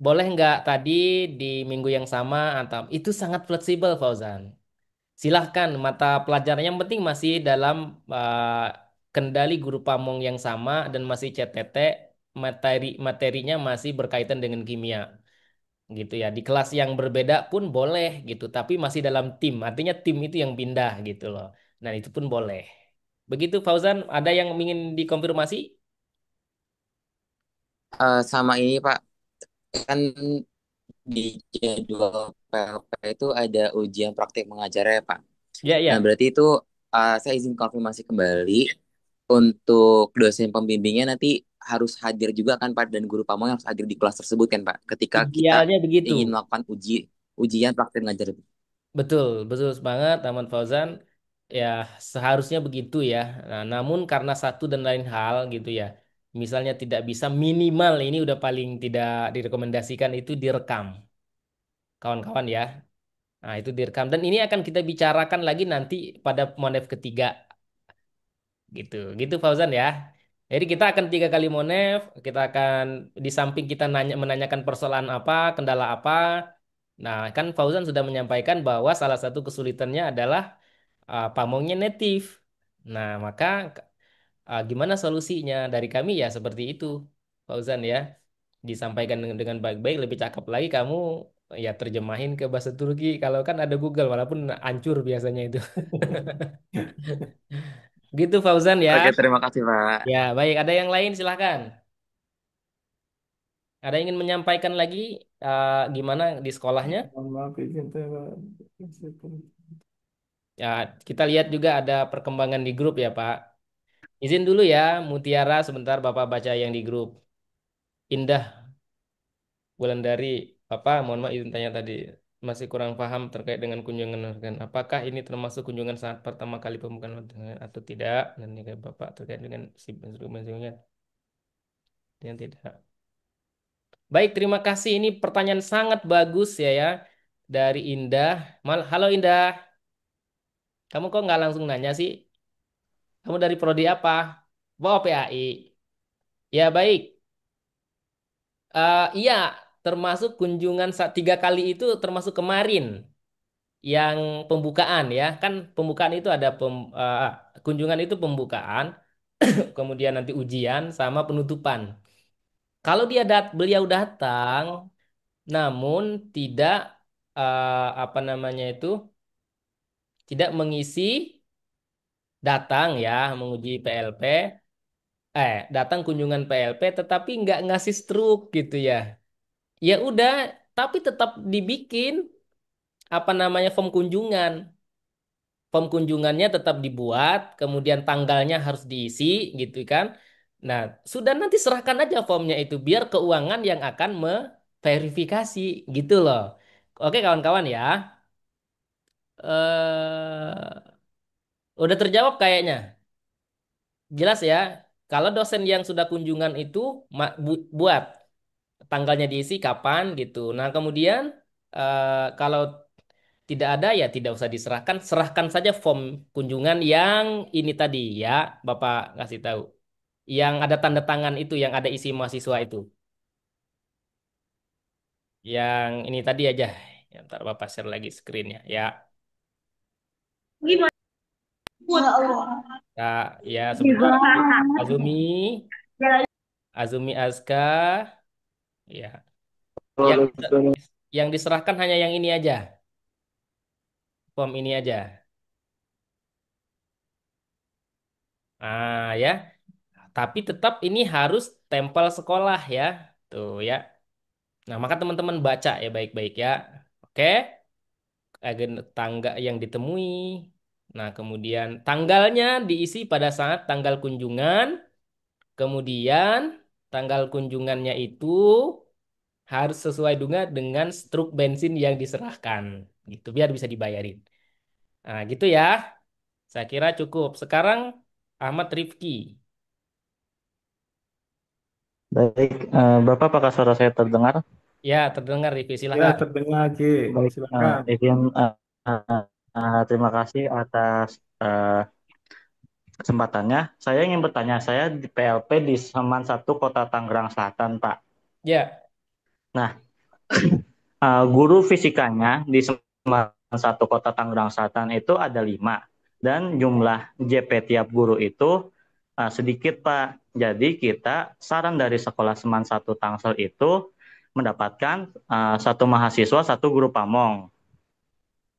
Speaker 1: Boleh nggak tadi di minggu yang sama atau itu sangat fleksibel Fauzan. Silahkan mata pelajarannya yang penting masih dalam kendali guru pamong yang sama dan masih CTT materinya masih berkaitan dengan kimia gitu ya. Di kelas yang berbeda pun boleh gitu, tapi masih dalam tim. Artinya tim itu yang pindah gitu loh. Dan itu pun boleh. Begitu Fauzan, ada yang ingin dikonfirmasi?
Speaker 3: Sama ini Pak, kan di jadwal PLP itu ada ujian praktik mengajarnya ya Pak.
Speaker 1: Ya,
Speaker 3: Nah
Speaker 1: ya.
Speaker 3: berarti itu saya izin konfirmasi kembali untuk dosen pembimbingnya nanti harus hadir juga kan Pak dan guru pamong harus hadir di kelas tersebut kan Pak ketika kita
Speaker 1: Idealnya begitu.
Speaker 3: ingin melakukan ujian praktik mengajar.
Speaker 1: Betul, betul banget, Ahmad Fauzan. Ya, seharusnya begitu ya. Nah, namun karena satu dan lain hal gitu ya. Misalnya tidak bisa minimal ini udah paling tidak direkomendasikan itu direkam, kawan-kawan ya. Nah, itu direkam dan ini akan kita bicarakan lagi nanti pada monef ketiga gitu. Gitu Fauzan ya. Jadi kita akan 3 kali monef, kita akan di samping kita menanyakan persoalan apa, kendala apa. Nah, kan Fauzan sudah menyampaikan bahwa salah satu kesulitannya adalah pamongnya native. Nah, maka gimana solusinya? Dari kami ya seperti itu, Fauzan ya. Disampaikan dengan baik-baik, lebih cakep lagi kamu ya terjemahin ke bahasa Turki. Kalau kan ada Google, walaupun hancur biasanya itu. Gitu Fauzan ya.
Speaker 3: Oke, terima kasih Pak.
Speaker 1: Ya, baik. Ada yang lain silahkan. Ada yang ingin menyampaikan lagi gimana di sekolahnya?
Speaker 2: Mohon maaf, izin saya, Pak.
Speaker 1: Ya, kita lihat juga ada perkembangan di grup ya, Pak. Izin dulu ya, Mutiara, sebentar Bapak baca yang di grup. Indah Wulandari, Bapak, mohon maaf izin tanya tadi. Masih kurang paham terkait dengan kunjungan organ. Apakah ini termasuk kunjungan saat pertama kali pembukaan organ atau tidak? Dan juga Bapak terkait dengan si instrumen yang tidak. Baik, terima kasih. Ini pertanyaan sangat bagus ya dari Indah. Halo Indah, kamu kok nggak langsung nanya sih? Kamu dari prodi apa? Oh, PAI. Ya baik. Iya, termasuk kunjungan 3 kali itu termasuk kemarin yang pembukaan ya. Kan pembukaan itu ada kunjungan itu pembukaan, kemudian nanti ujian sama penutupan. Kalau beliau datang, namun tidak apa namanya itu tidak mengisi datang ya menguji PLP datang kunjungan PLP tetapi nggak ngasih struk gitu ya ya udah tapi tetap dibikin apa namanya form kunjungannya tetap dibuat kemudian tanggalnya harus diisi gitu kan nah sudah nanti serahkan aja formnya itu biar keuangan yang akan memverifikasi gitu loh oke kawan-kawan ya udah terjawab kayaknya. Jelas ya. Kalau dosen yang sudah kunjungan itu buat tanggalnya diisi kapan gitu. Nah, kemudian kalau tidak ada ya tidak usah diserahkan, serahkan saja form kunjungan yang ini tadi ya, Bapak kasih tahu. Yang ada tanda tangan itu, yang ada isi mahasiswa itu. Yang ini tadi aja. Ya, ntar Bapak share lagi screen-nya ya.
Speaker 4: Gimana? Ya Allah.
Speaker 1: Ya sebentar.
Speaker 4: Gimana?
Speaker 1: Azumi, Azumi Azka, ya. Ya,
Speaker 2: Halo,
Speaker 1: bisa.
Speaker 2: Dokter.
Speaker 1: Yang diserahkan hanya yang ini aja, form ini aja. Ah ya, tapi tetap ini harus tempel sekolah ya. Tuh ya. Nah, maka teman-teman baca ya baik-baik ya. Oke, agen tangga yang ditemui. Nah, kemudian tanggalnya diisi pada saat tanggal kunjungan. Kemudian tanggal kunjungannya itu harus sesuai juga dengan struk bensin yang diserahkan. Gitu, biar bisa dibayarin. Nah, gitu ya. Saya kira cukup. Sekarang Ahmad Rifki.
Speaker 5: Baik, Bapak, apakah suara saya terdengar?
Speaker 1: Ya, terdengar Rifki.
Speaker 2: Ya,
Speaker 1: Silahkan.
Speaker 2: terdengar, Ci.
Speaker 5: Baik,
Speaker 2: Silakan.
Speaker 5: izin terima kasih atas kesempatannya. Saya ingin bertanya, saya di PLP di Seman 1 Kota Tangerang Selatan, Pak.
Speaker 1: Ya,
Speaker 5: Nah, guru fisikanya di Seman 1 Kota Tangerang Selatan itu ada 5, dan jumlah JP tiap guru itu sedikit, Pak. Jadi kita saran dari Sekolah Seman 1 Tangsel itu mendapatkan satu mahasiswa, satu guru pamong.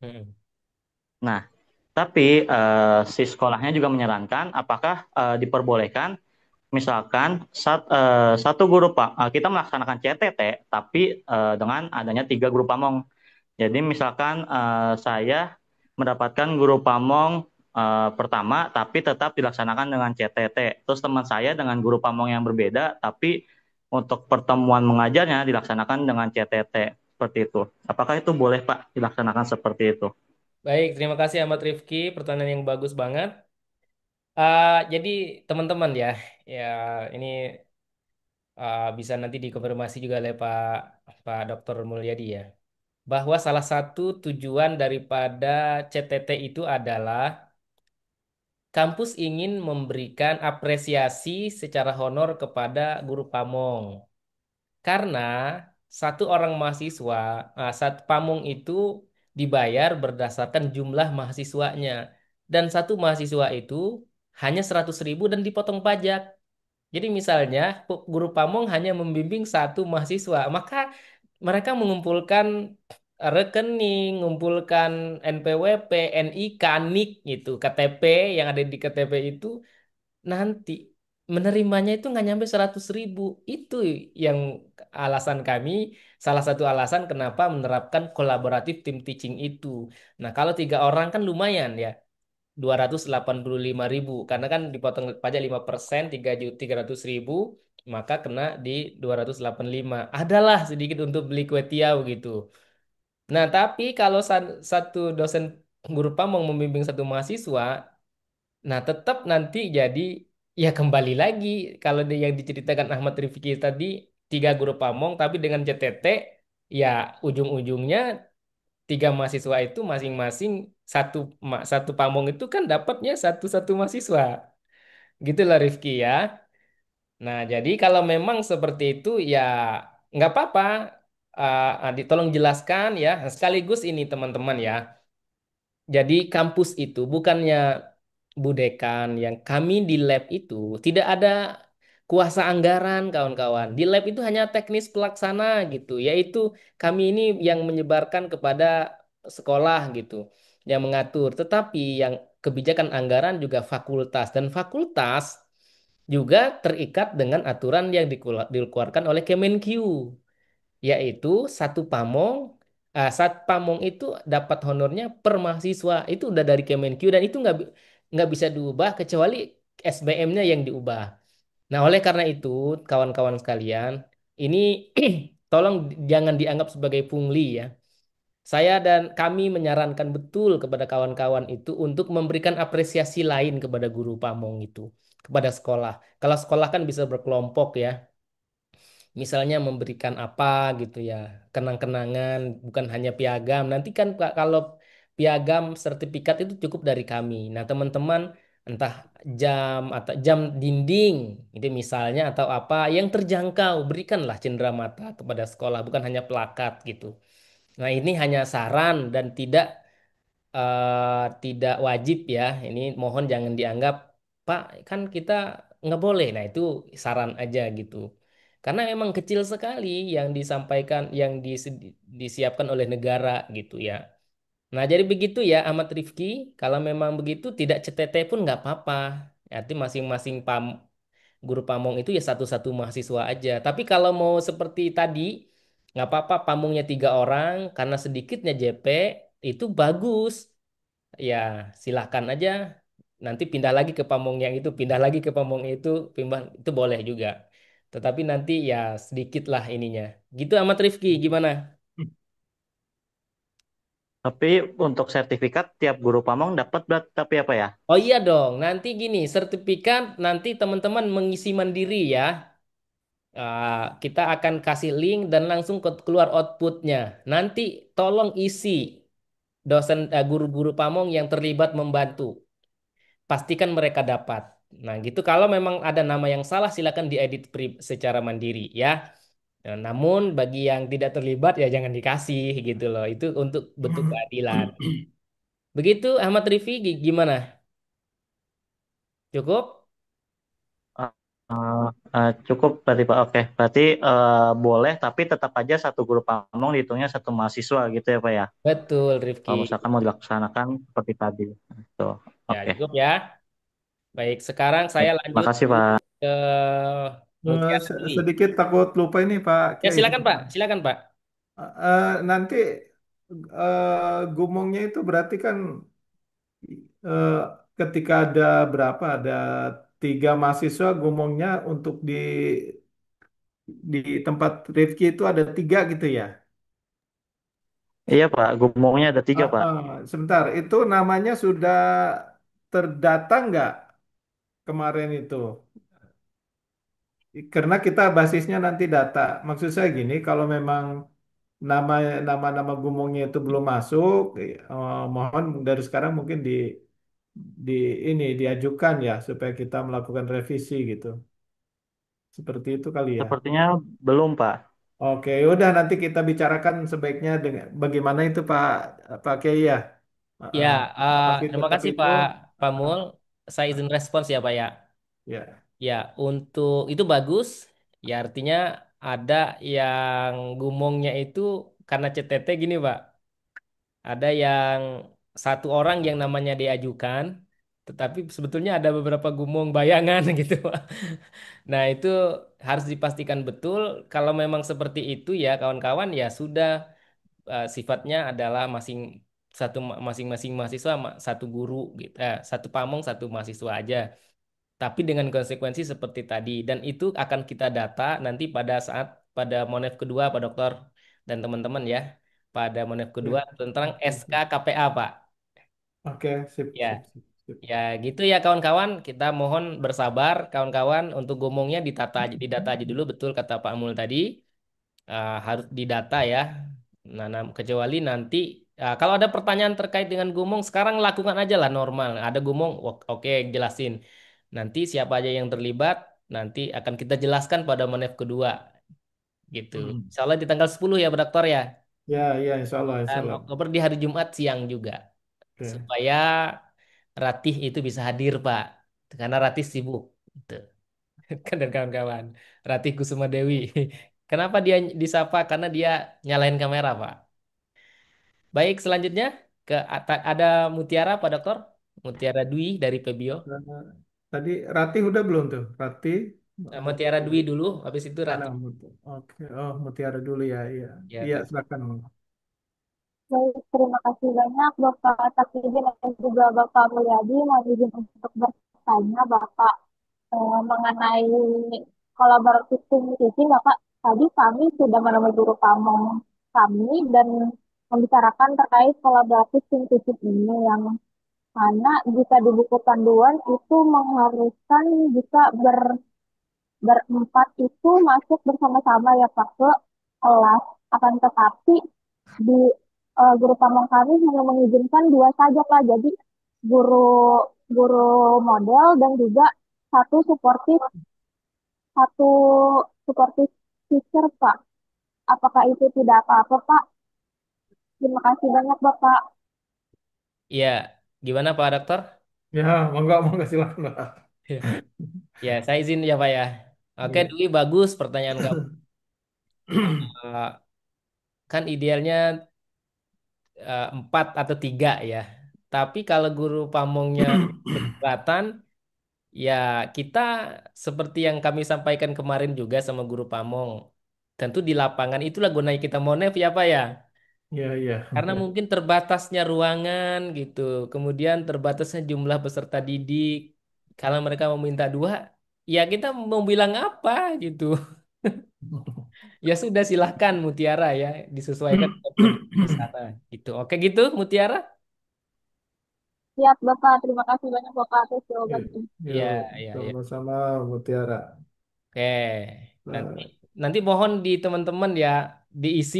Speaker 1: mm,
Speaker 5: Nah, tapi si sekolahnya juga menyarankan apakah diperbolehkan misalkan satu guru kita melaksanakan CTT tapi dengan adanya 3 guru pamong. Jadi misalkan saya mendapatkan guru pamong pertama tapi tetap dilaksanakan dengan CTT. Terus teman saya dengan guru pamong yang berbeda tapi untuk pertemuan mengajarnya dilaksanakan dengan CTT. Seperti itu. Apakah itu boleh, Pak, dilaksanakan seperti itu?
Speaker 1: baik. Terima kasih Ahmad Rifki. Pertanyaan yang bagus banget. Jadi teman-teman ya, ya ini bisa nanti dikonfirmasi juga oleh Pak Dr. Mulyadi ya, bahwa salah satu tujuan daripada CTT itu adalah kampus ingin memberikan apresiasi secara honor kepada guru pamong. Karena satu orang mahasiswa, satu pamong itu dibayar berdasarkan jumlah mahasiswanya. Dan satu mahasiswa itu hanya 100.000 dan dipotong pajak. Jadi misalnya guru pamong hanya membimbing satu mahasiswa, maka mereka mengumpulkan rekening, mengumpulkan NPWP, NIK, NIK gitu, KTP yang ada di KTP itu nanti menerimanya itu nggak nyampe 100.000. Itu yang alasan kami, salah satu alasan kenapa menerapkan kolaboratif tim teaching itu. Nah, kalau 3 orang kan lumayan ya. 285.000 karena kan dipotong pajak 5% 300.000 maka kena di 285 adalah sedikit untuk beli kue tiaw gitu. Nah tapi kalau satu dosen guru pamong membimbing satu mahasiswa, nah tetap nanti jadi ya kembali lagi kalau yang diceritakan Ahmad Rifki tadi 3 guru pamong tapi dengan CTT ya ujung-ujungnya 3 mahasiswa itu masing-masing satu pamong itu kan dapatnya satu mahasiswa. Gitulah Rifki ya. Nah, jadi kalau memang seperti itu ya nggak apa-apa. Tolong jelaskan ya. Nah, sekaligus ini teman-teman ya. Jadi kampus itu bukannya budekan yang kami di lab itu tidak ada kuasa anggaran kawan-kawan. Di lab itu hanya teknis pelaksana gitu, yaitu kami ini yang menyebarkan kepada sekolah gitu, yang mengatur. Tetapi yang kebijakan anggaran juga fakultas dan fakultas juga terikat dengan aturan yang dikeluarkan oleh Kemenq, yaitu satu pamong itu dapat honornya per mahasiswa itu udah dari Kemenq dan itu nggak bisa diubah kecuali SBM-nya yang diubah. Nah, oleh karena itu kawan-kawan sekalian, ini tolong jangan dianggap sebagai pungli ya. Saya dan kami menyarankan betul kepada kawan-kawan itu untuk memberikan apresiasi lain kepada guru pamong itu, kepada sekolah. Kalau sekolah kan bisa berkelompok ya. Misalnya memberikan apa gitu ya, kenang-kenangan, bukan hanya piagam. Nanti kan kalau piagam sertifikat itu cukup dari kami. Nah, teman-teman entah jam atau jam dinding, itu misalnya atau apa yang terjangkau, berikanlah cenderamata kepada sekolah, bukan hanya plakat gitu. Nah, ini hanya saran dan tidak wajib ya. Ini mohon jangan dianggap, Pak, kan kita nggak boleh. Nah, itu saran aja gitu. Karena emang kecil sekali yang disampaikan, yang disiapkan oleh negara gitu ya. Nah, jadi begitu ya Ahmad Rifki. Kalau memang begitu tidak CTT pun nggak apa-apa. Arti masing-masing guru pamong itu ya satu-satu mahasiswa aja. Tapi kalau mau seperti tadi, nggak apa-apa pamongnya 3 orang karena sedikitnya JP itu bagus. Ya, silahkan aja. Nanti pindah lagi ke pamong yang itu, pindah lagi ke pamong pindah itu boleh juga. Tetapi nanti ya sedikit lah ininya. Gitu Ahmad Rifki, gimana?
Speaker 5: Tapi untuk sertifikat tiap guru pamong dapat tapi apa ya?
Speaker 1: Oh iya dong, nanti gini, sertifikat nanti teman-teman mengisi mandiri ya. Kita akan kasih link dan langsung keluar outputnya. Nanti tolong isi guru-guru pamong yang terlibat membantu. Pastikan mereka dapat. Nah, gitu kalau memang ada nama yang salah silakan diedit secara mandiri ya. Nah, namun bagi yang tidak terlibat ya jangan dikasih gitu loh. Itu untuk bentuk keadilan. Begitu Ahmad Rifi gimana? Cukup?
Speaker 5: Eh, cukup berarti Pak. Oke, berarti boleh tapi tetap aja satu guru pamong dihitungnya satu mahasiswa gitu ya Pak ya.
Speaker 1: Betul Rifki.
Speaker 5: Kalau misalkan mau dilaksanakan seperti tadi. Gitu.
Speaker 1: Ya,
Speaker 5: Oke.
Speaker 1: cukup ya. Baik, sekarang
Speaker 5: Baik.
Speaker 1: saya lanjut
Speaker 5: Makasih Pak.
Speaker 1: ke Mutiara Dwi.
Speaker 2: Sedikit takut lupa ini Pak
Speaker 1: Ya,
Speaker 2: Kiai.
Speaker 1: silakan Pak. Silakan Pak.
Speaker 2: Nanti gumongnya itu berarti kan eh, ketika ada berapa? Ada 3 mahasiswa gumongnya untuk di tempat Rifki itu ada 3 gitu ya.
Speaker 5: Iya Pak, gumongnya ada tiga Pak.
Speaker 2: Sebentar, itu namanya sudah terdata nggak kemarin itu? Karena kita basisnya nanti data. Maksud saya gini, kalau memang nama nama-nama gumongnya itu belum masuk, mohon dari sekarang mungkin di ini diajukan ya supaya kita melakukan revisi gitu. Seperti itu kali ya.
Speaker 5: Sepertinya belum Pak.
Speaker 2: Oke, udah nanti kita bicarakan sebaiknya dengan bagaimana itu Pak Kiai ya.
Speaker 1: Ya,
Speaker 2: Masih
Speaker 1: terima
Speaker 2: tetap
Speaker 1: kasih
Speaker 2: itu.
Speaker 1: Pak
Speaker 2: uh,
Speaker 1: Pamul. Saya izin respons ya Pak ya.
Speaker 2: ya.
Speaker 1: Ya, untuk itu bagus. Ya, artinya ada yang gumongnya itu karena CTT gini Pak. Ada yang 1 orang yang namanya diajukan, tetapi sebetulnya ada beberapa gumong bayangan gitu Pak. Nah, itu harus dipastikan betul. Kalau memang seperti itu ya kawan-kawan ya sudah sifatnya adalah masing-masing mahasiswa satu guru gitu. Satu pamong satu mahasiswa aja. Tapi dengan konsekuensi seperti tadi dan itu akan kita data nanti pada Monef kedua Pak Dokter dan teman-teman ya. Pada Monef kedua
Speaker 2: Ya.
Speaker 1: tentang
Speaker 2: Oke,
Speaker 1: SK KPA Pak.
Speaker 2: oke, sip,
Speaker 1: Ya.
Speaker 2: sip, sip, sip.
Speaker 1: Ya gitu ya kawan-kawan, kita mohon bersabar kawan-kawan untuk gomongnya didata aja dulu betul kata Pak Mul tadi. Harus didata ya. Nah, kecuali nanti kalau ada pertanyaan terkait dengan gumong sekarang lakukan aja lah normal. Ada gumong, oke jelasin. Nanti siapa aja yang terlibat nanti akan kita jelaskan pada menit kedua gitu.
Speaker 2: Hmm.
Speaker 1: Insya Allah di tanggal 10 ya, Pak Dokter ya.
Speaker 2: Ya, ya, insya Allah, insya
Speaker 1: Dan
Speaker 2: Allah.
Speaker 1: Oktober di hari Jumat siang juga.
Speaker 2: Oke.
Speaker 1: Supaya Ratih itu bisa hadir, Pak. Karena Ratih sibuk. Gitu. Kan dan kawan-kawan. Ratih Kusuma Dewi. Kenapa dia disapa? Karena dia nyalain kamera, Pak. Baik, selanjutnya ada Mutiara, Pak Dokter. Mutiara Dwi dari Pebio.
Speaker 2: Nah, tadi Ratih udah belum tuh? Ratih,
Speaker 1: Mutiara Dwi dulu, habis itu
Speaker 2: mana?
Speaker 1: Ratih.
Speaker 2: Oke, oh Mutiara dulu ya, iya,
Speaker 1: Ya,
Speaker 2: iya
Speaker 1: Pak.
Speaker 2: silakan.
Speaker 4: Baik, terima kasih banyak Bapak Takidin dan juga Bapak Mulyadi. Mohon izin untuk bertanya Bapak mengenai kolaboratif tim teaching Bapak. Tadi kami sudah menemui guru pamong kami dan membicarakan terkait kolaboratif tim teaching ini yang mana jika di buku panduan itu mengharuskan jika berempat itu masuk bersama-sama ya Pak ke kelas. Akan tetapi di guru pamong kami hanya mengizinkan 2 saja Pak. Jadi guru guru model dan juga satu suportif satu suportif teacher Pak. Apakah itu tidak apa-apa Pak? Terima kasih banyak Bapak.
Speaker 1: Iya, gimana Pak Dokter?
Speaker 2: Ya, monggo, monggo silakan, Pak.
Speaker 1: Ya, saya izin ya Pak ya. Oke,
Speaker 2: Iya.
Speaker 1: Dwi, bagus pertanyaan kamu. Eh, kan idealnya 4 atau 3 ya. Tapi kalau guru pamongnya keberatan, ya kita seperti yang kami sampaikan kemarin juga sama guru pamong. Tentu di lapangan itulah gunanya kita monef ya Pak ya.
Speaker 2: Iya, iya.
Speaker 1: Karena mungkin terbatasnya ruangan gitu. Kemudian terbatasnya jumlah peserta didik. Kalau mereka meminta 2, ya kita mau bilang apa gitu. Ya sudah silahkan Mutiara ya. Disesuaikan dengan kondisi di sana gitu. Oke gitu Mutiara?
Speaker 4: Siap, Bapak. Terima kasih banyak, Bapak, atas
Speaker 2: Yuk,
Speaker 4: jawabannya.
Speaker 1: Ya,
Speaker 2: yuk,
Speaker 1: ya, ya.
Speaker 2: sama-sama Mutiara.
Speaker 1: Oke, nanti
Speaker 2: Nah,
Speaker 1: nanti mohon di teman-teman ya diisi.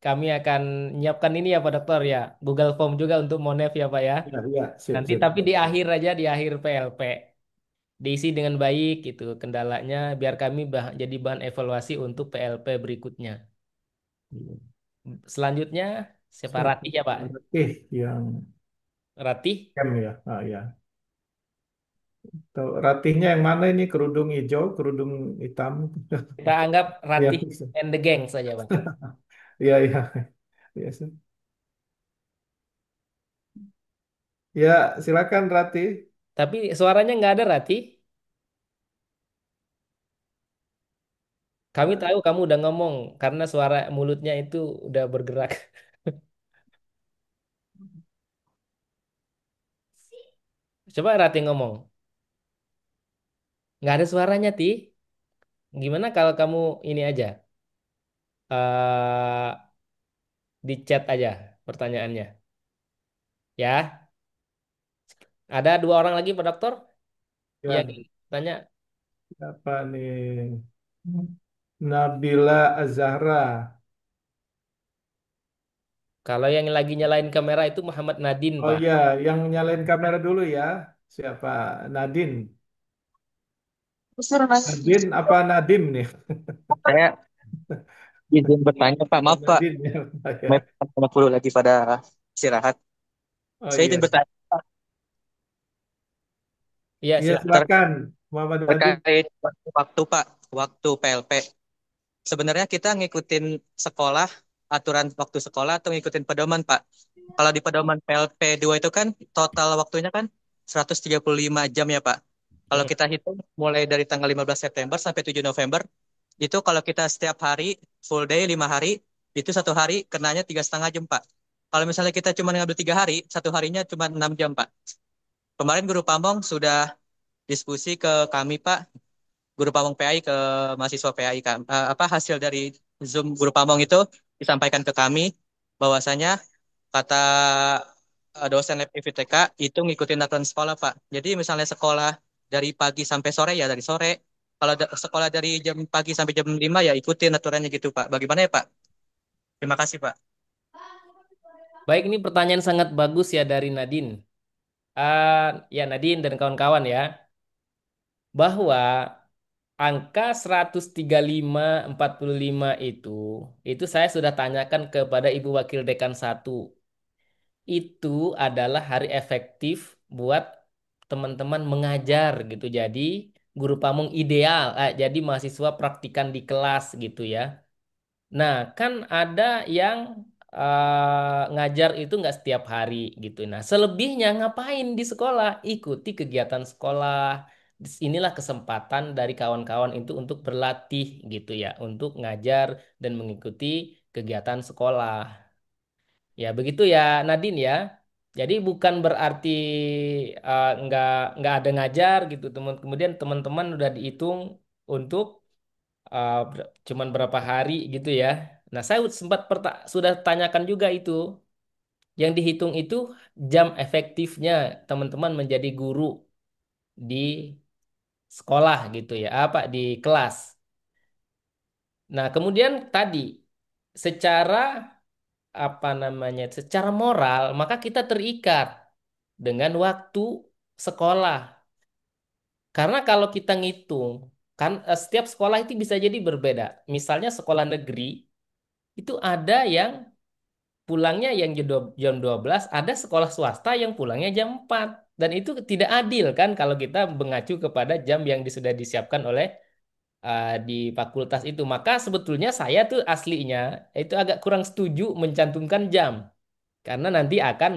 Speaker 1: Kami akan menyiapkan ini ya Pak Dokter ya, Google Form juga untuk Monef ya Pak ya.
Speaker 2: ya, ya, sip,
Speaker 1: Nanti
Speaker 2: sip.
Speaker 1: tapi di akhir aja di akhir PLP diisi dengan baik gitu kendalanya biar kami jadi bahan evaluasi untuk PLP berikutnya. Selanjutnya siapa
Speaker 2: Siapa?
Speaker 1: Ratih ya Pak?
Speaker 2: Yang
Speaker 1: Ratih.
Speaker 2: M ya. Ah, ya. Tahu ratihnya yang mana ini? Kerudung hijau, kerudung hitam.
Speaker 1: Kita anggap
Speaker 2: Ya,
Speaker 1: Ratih and the gang saja Pak.
Speaker 2: ya, ya. Ya, ya, silakan Ratih.
Speaker 1: Tapi suaranya nggak ada Ratih. Kami tahu kamu udah ngomong karena suara mulutnya itu udah bergerak. Coba Rati ngomong. Nggak ada suaranya, Ti. Gimana kalau kamu ini aja? eh di chat aja pertanyaannya. Ya, ada 2 orang lagi, Pak Dokter, yang
Speaker 2: Ya,
Speaker 1: tanya.
Speaker 2: apa nih? Nabila Azahra.
Speaker 1: Kalau yang lagi nyalain kamera itu Muhammad Nadin,
Speaker 2: Oh
Speaker 1: Pak.
Speaker 2: ya, yang nyalain kamera dulu ya. Siapa? Nadine. Nadine apa Nadim nih?
Speaker 3: Saya izin bertanya, Pak.
Speaker 2: Oh,
Speaker 3: Maaf, Pak.
Speaker 2: Nadine ya, Pak, ya.
Speaker 3: Teman perlu lagi pada istirahat.
Speaker 2: Oh
Speaker 3: Saya izin
Speaker 2: iya.
Speaker 3: bertanya, Pak,
Speaker 1: Iya,
Speaker 2: Iya,
Speaker 1: silakan.
Speaker 2: silakan. Muhammad Nadine.
Speaker 3: terkait waktu, Pak. Waktu PLP. Sebenarnya kita ngikutin sekolah, aturan waktu sekolah atau ngikutin pedoman, Pak. Kalau di pedoman PLP 2 itu kan total waktunya kan 135 jam ya, Pak. Kalau
Speaker 1: Mm.
Speaker 3: kita hitung mulai dari tanggal 15 September sampai 7 November, itu kalau kita setiap hari full day 5 hari, itu 1 hari kenanya 3,5 jam, Pak. Kalau misalnya kita cuma ngambil 3 hari, 1 harinya cuma 6 jam, Pak. Kemarin guru Pamong sudah diskusi ke kami, Pak, guru Pamong PAI ke mahasiswa PAI, Kak. Apa hasil dari Zoom guru Pamong itu disampaikan ke kami bahwasanya kata dosen lab IVTK itu ngikutin aturan sekolah, Pak. Jadi misalnya sekolah dari pagi sampai sore ya dari sore. Kalau sekolah dari jam pagi sampai jam 5 ya ikutin aturannya gitu, Pak. Bagaimana ya, Pak? Terima kasih, Pak.
Speaker 1: Baik, ini pertanyaan sangat bagus ya dari Nadine. Ya Nadine dan kawan-kawan ya, bahwa angka 135/45 itu saya sudah tanyakan kepada Ibu Wakil Dekan 1. Itu adalah hari efektif buat teman-teman mengajar gitu. Jadi guru pamong ideal, jadi mahasiswa praktikan di kelas gitu ya. Nah, kan ada yang ngajar itu nggak setiap hari gitu. Nah, selebihnya ngapain di sekolah? Ikuti kegiatan sekolah. Inilah kesempatan dari kawan-kawan itu untuk berlatih gitu ya, untuk ngajar dan mengikuti kegiatan sekolah. Ya, begitu ya Nadine ya. Jadi bukan berarti nggak ada ngajar gitu teman. Kemudian teman-teman udah dihitung untuk cuman berapa hari gitu ya. Nah, saya sempat sudah tanyakan juga itu. Yang dihitung itu jam efektifnya teman-teman menjadi guru di sekolah gitu ya, apa di kelas. Nah, kemudian tadi secara apa namanya? Secara moral, maka kita terikat dengan waktu sekolah. Karena kalau kita ngitung, kan setiap sekolah itu bisa jadi berbeda. Misalnya sekolah negeri itu ada yang pulangnya yang jam 12, ada sekolah swasta yang pulangnya jam 4. Dan itu tidak adil kan kalau kita mengacu kepada jam yang sudah disiapkan oleh di fakultas itu. Maka sebetulnya saya tuh aslinya itu agak kurang setuju mencantumkan jam karena nanti akan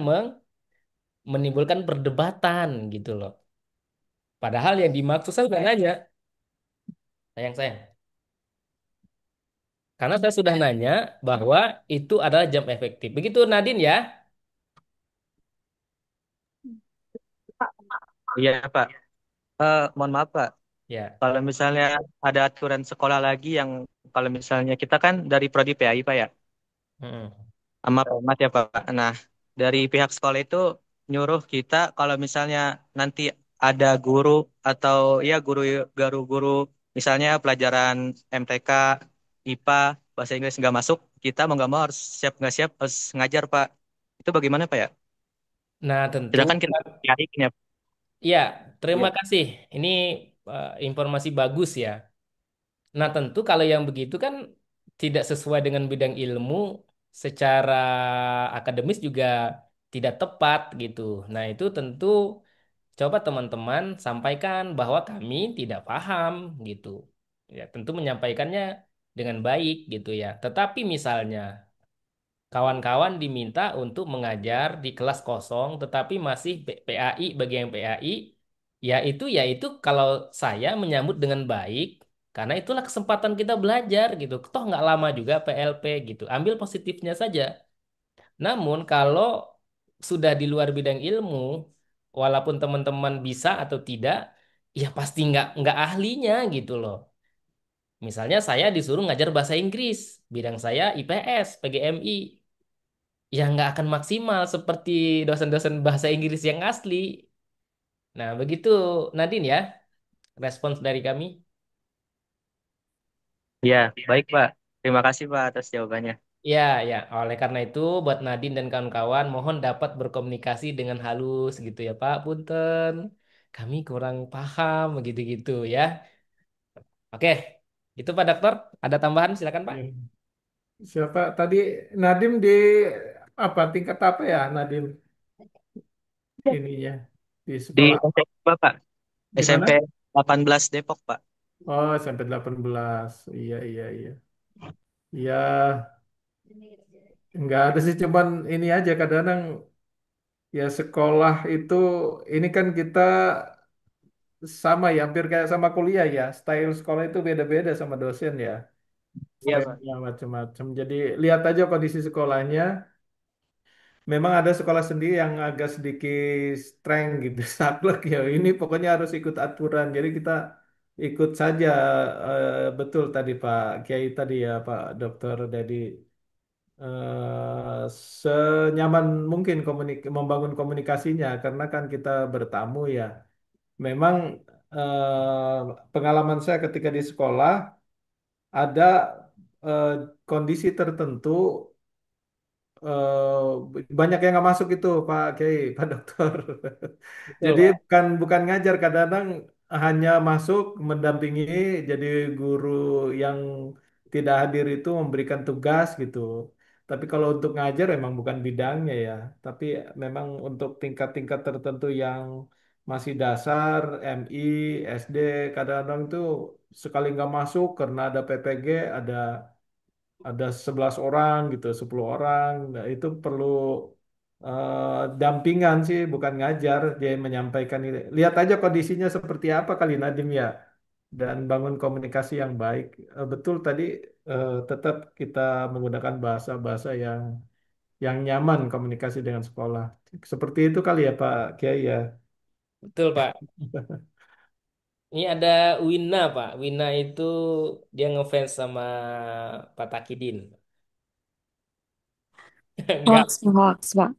Speaker 1: menimbulkan perdebatan gitu loh. Padahal yang dimaksud saya udah nanya, sayang-sayang. Karena saya sudah nanya bahwa itu adalah jam efektif. Begitu Nadine ya?
Speaker 6: Iya, Pak. Mohon maaf, Pak.
Speaker 1: Ya.
Speaker 6: Kalau misalnya ada aturan sekolah lagi yang kalau misalnya kita kan dari prodi PAI, Pak ya,
Speaker 1: Mm-mm.
Speaker 6: sama Pemat ya, Pak. Nah, dari pihak sekolah itu nyuruh kita kalau misalnya nanti ada guru atau ya guru-guru misalnya pelajaran MTK, IPA, bahasa Inggris nggak masuk, kita mau nggak mau harus siap nggak siap harus ngajar, Pak. Itu bagaimana, Pak ya?
Speaker 1: Nah, tentu.
Speaker 6: Sedangkan kita PAI ya.
Speaker 1: Ya, terima
Speaker 6: Iya.
Speaker 1: kasih. Ini informasi bagus ya. Nah, tentu kalau yang begitu kan tidak sesuai dengan bidang ilmu secara akademis juga tidak tepat gitu. Nah, itu tentu coba teman-teman sampaikan bahwa kami tidak paham gitu. Ya, tentu menyampaikannya dengan baik gitu ya. Tetapi misalnya kawan-kawan diminta untuk mengajar di kelas kosong, tetapi masih PAI bagi yang PAI, ya itu kalau saya menyambut dengan baik, karena itulah kesempatan kita belajar gitu. Toh nggak lama juga PLP gitu. Ambil positifnya saja. Namun kalau sudah di luar bidang ilmu, walaupun teman-teman bisa atau tidak, ya pasti nggak ahlinya gitu loh. Misalnya saya disuruh ngajar bahasa Inggris, bidang saya IPS, PGMI. Ya nggak akan maksimal seperti dosen-dosen bahasa Inggris yang asli. Nah, begitu Nadine ya, respons dari kami.
Speaker 6: Iya, baik, Pak. Terima kasih, Pak, atas jawabannya.
Speaker 1: Ya, ya. Oleh karena itu, buat Nadine dan kawan-kawan, mohon dapat berkomunikasi dengan halus gitu ya, Pak. Punten, kami kurang paham begitu-gitu ya. Oke, itu Pak Dokter. Ada tambahan? Silakan, Pak.
Speaker 2: Ya. Siapa tadi Nadim di apa tingkat apa ya Nadim ininya di
Speaker 6: Di
Speaker 2: sekolah apa?
Speaker 6: SMP, Pak.
Speaker 2: Di
Speaker 6: SMP
Speaker 2: mana?
Speaker 6: 18 Depok, Pak.
Speaker 2: Oh, sampai 18. Iya, iya, iya. Ya, nggak ada sih, cuman ini aja kadang-kadang ya sekolah itu ini kan kita sama ya, hampir kayak sama kuliah ya. Style sekolah itu beda-beda sama dosen ya.
Speaker 6: Iya, Pak.
Speaker 2: Stylenya macam-macam. Jadi lihat aja kondisi sekolahnya. Memang ada sekolah sendiri yang agak sedikit streng gitu, saklek ya. Ini pokoknya harus ikut aturan. Jadi kita ikut saja. Betul tadi Pak Kiai tadi ya Pak Dokter. Jadi senyaman mungkin membangun komunikasinya karena kan kita bertamu ya. Memang pengalaman saya ketika di sekolah ada eh, kondisi tertentu banyak yang nggak masuk itu Pak Kiai, Pak Dokter.
Speaker 1: Betul,
Speaker 2: Jadi
Speaker 1: Pak.
Speaker 2: bukan ngajar, kadang-kadang hanya masuk mendampingi jadi guru yang tidak hadir itu memberikan tugas gitu. Tapi kalau untuk ngajar memang bukan bidangnya ya. Tapi memang untuk tingkat-tingkat tertentu yang masih dasar, MI, SD, kadang-kadang itu sekali nggak masuk karena ada PPG, ada 11 orang gitu, 10 orang. Nah, itu perlu dampingan sih, bukan ngajar. Dia menyampaikan ini. Lihat aja kondisinya seperti apa kali Nadim ya. Dan bangun komunikasi yang baik. Betul tadi tetap kita menggunakan bahasa-bahasa yang nyaman komunikasi dengan sekolah. Seperti itu kali ya Pak Kiai ya.
Speaker 1: Betul, Pak. Ini ada Wina, Pak. Wina itu dia ngefans sama Pak Takidin. Enggak.
Speaker 7: Hoax, hoax, Pak.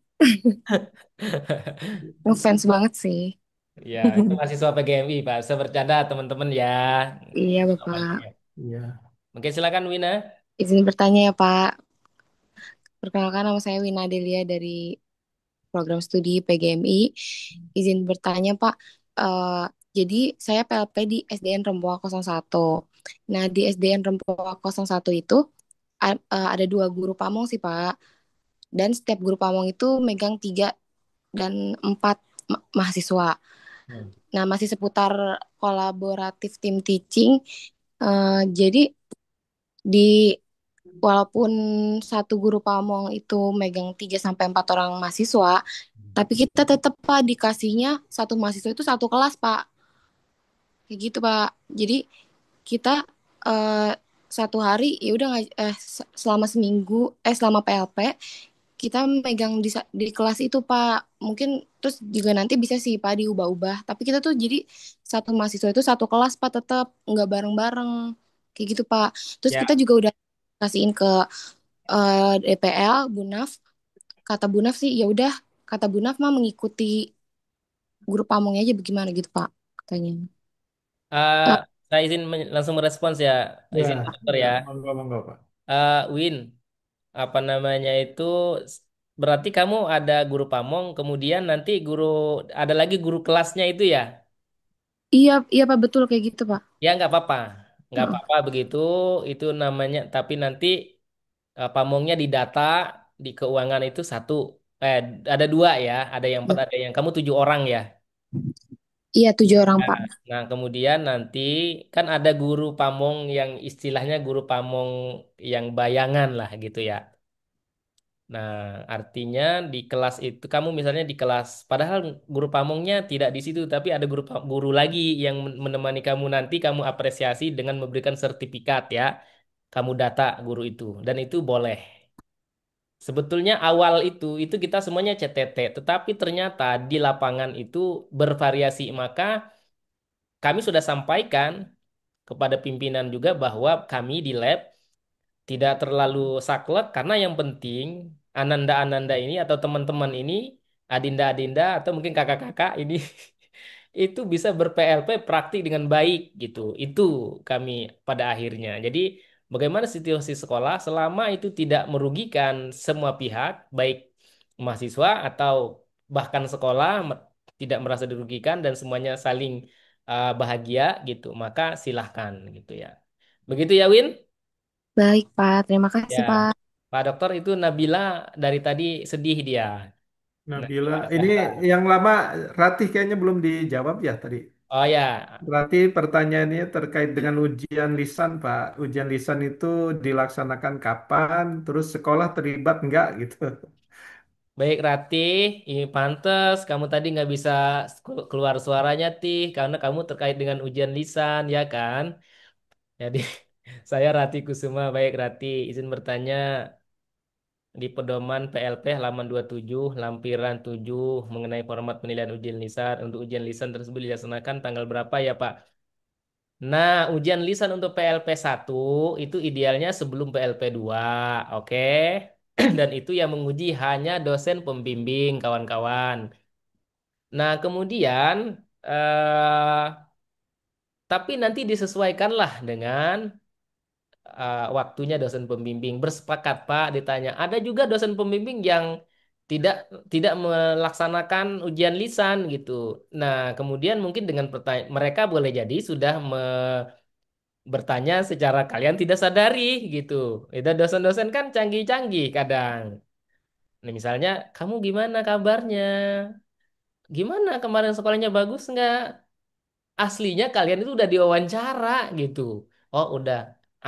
Speaker 7: Ngefans banget sih.
Speaker 1: Ya, itu mahasiswa PGMI, Pak. Saya bercanda, teman-teman ya.
Speaker 7: Iya,
Speaker 1: Aman,
Speaker 7: Bapak.
Speaker 1: ya.
Speaker 2: Iya.
Speaker 1: Oke, silakan Wina.
Speaker 7: Izin bertanya ya, Pak. Perkenalkan nama saya Wina Delia dari program studi PGMI. Izin bertanya, Pak. Eh, jadi saya PLP di SDN Rempoa 01. Nah, di SDN Rempoa 01 itu ada dua guru pamong sih, Pak. Dan setiap guru pamong itu megang tiga dan empat mahasiswa.
Speaker 1: Hmm.
Speaker 7: Nah, masih seputar kolaboratif tim teaching. Jadi di walaupun satu guru pamong itu megang 3 sampai 4 orang mahasiswa, tapi kita tetap Pak dikasihnya satu mahasiswa itu satu kelas Pak. Kayak gitu Pak. Jadi kita eh, satu hari ya udah selama seminggu selama PLP kita megang di kelas itu Pak. Mungkin terus juga nanti bisa sih Pak diubah-ubah. Tapi kita tuh jadi satu mahasiswa itu satu kelas Pak tetap nggak bareng-bareng. Kayak gitu Pak. Terus kita
Speaker 1: Ya,
Speaker 7: juga udah kasihin ke DPL, Bunaf. Kata Bunaf sih ya udah kata Bunaf mah mengikuti guru pamongnya aja bagaimana gitu Pak katanya.
Speaker 1: eh,
Speaker 7: Eh,
Speaker 1: saya izin langsung merespons ya,
Speaker 2: Ya,
Speaker 1: izin dokter
Speaker 2: ya,
Speaker 1: ya.
Speaker 2: monggo, monggo, Pak.
Speaker 1: Win, apa namanya itu? Berarti kamu ada guru pamong, kemudian nanti ada lagi guru kelasnya itu ya?
Speaker 7: iya iya Pak betul kayak gitu Pak.
Speaker 1: Ya nggak
Speaker 7: Heeh.
Speaker 1: apa-apa begitu. Itu namanya. Tapi nanti pamongnya di data di keuangan itu satu, eh ada dua ya, ada yang empat, ada yang kamu 7 orang ya.
Speaker 7: Iya 7 orang
Speaker 1: Nah,
Speaker 7: Pak.
Speaker 1: nah, kemudian nanti kan ada guru pamong yang istilahnya guru pamong yang bayangan lah gitu ya. Nah, artinya di kelas itu kamu misalnya di kelas, padahal guru pamongnya tidak di situ, tapi ada guru lagi yang menemani kamu nanti kamu apresiasi dengan memberikan sertifikat ya. Kamu data guru itu dan itu boleh. Sebetulnya awal itu kita semuanya CTT, tetapi ternyata di lapangan itu bervariasi. Maka kami sudah sampaikan kepada pimpinan juga bahwa kami di lab tidak terlalu saklek karena yang penting Ananda-Ananda ini atau teman-teman ini, Adinda-Adinda atau mungkin kakak-kakak ini itu bisa ber-PLP praktik dengan baik gitu. Itu kami pada akhirnya. Jadi bagaimana situasi sekolah selama itu tidak merugikan semua pihak, baik mahasiswa atau bahkan sekolah tidak merasa dirugikan dan semuanya saling bahagia gitu, maka silahkan gitu ya. Begitu ya Win?
Speaker 7: Baik Pak, terima
Speaker 1: Ya,
Speaker 7: kasih Pak.
Speaker 1: Pak Dokter itu Nabila dari tadi sedih dia.
Speaker 2: Nabila,
Speaker 1: Nabila
Speaker 2: ini
Speaker 1: Zahra.
Speaker 2: yang lama Ratih kayaknya belum dijawab ya tadi.
Speaker 1: Oh ya,
Speaker 2: Berarti pertanyaannya terkait dengan ujian lisan, Pak. Ujian lisan itu dilaksanakan kapan? Terus sekolah terlibat enggak gitu?
Speaker 1: baik Ratih, ini pantes kamu tadi nggak bisa keluar suaranya Tih, karena kamu terkait dengan ujian lisan, ya kan? Jadi saya Ratih Kusuma, baik Ratih, izin bertanya di pedoman PLP halaman 27 lampiran 7 mengenai format penilaian ujian lisan. Untuk ujian lisan tersebut dilaksanakan tanggal berapa ya Pak? Nah, ujian lisan untuk PLP 1 itu idealnya sebelum PLP 2, oke? Dan itu yang menguji hanya dosen pembimbing, kawan-kawan. Nah, kemudian, tapi nanti disesuaikanlah dengan waktunya dosen pembimbing. Bersepakat, Pak, ditanya. Ada juga dosen pembimbing yang tidak tidak melaksanakan ujian lisan gitu. Nah, kemudian mungkin dengan pertanyaan mereka boleh jadi sudah bertanya secara kalian tidak sadari gitu. Itu dosen-dosen kan canggih-canggih kadang. Nah, misalnya, kamu gimana kabarnya? Gimana kemarin sekolahnya bagus nggak? Aslinya kalian itu udah diwawancara gitu. Oh, udah.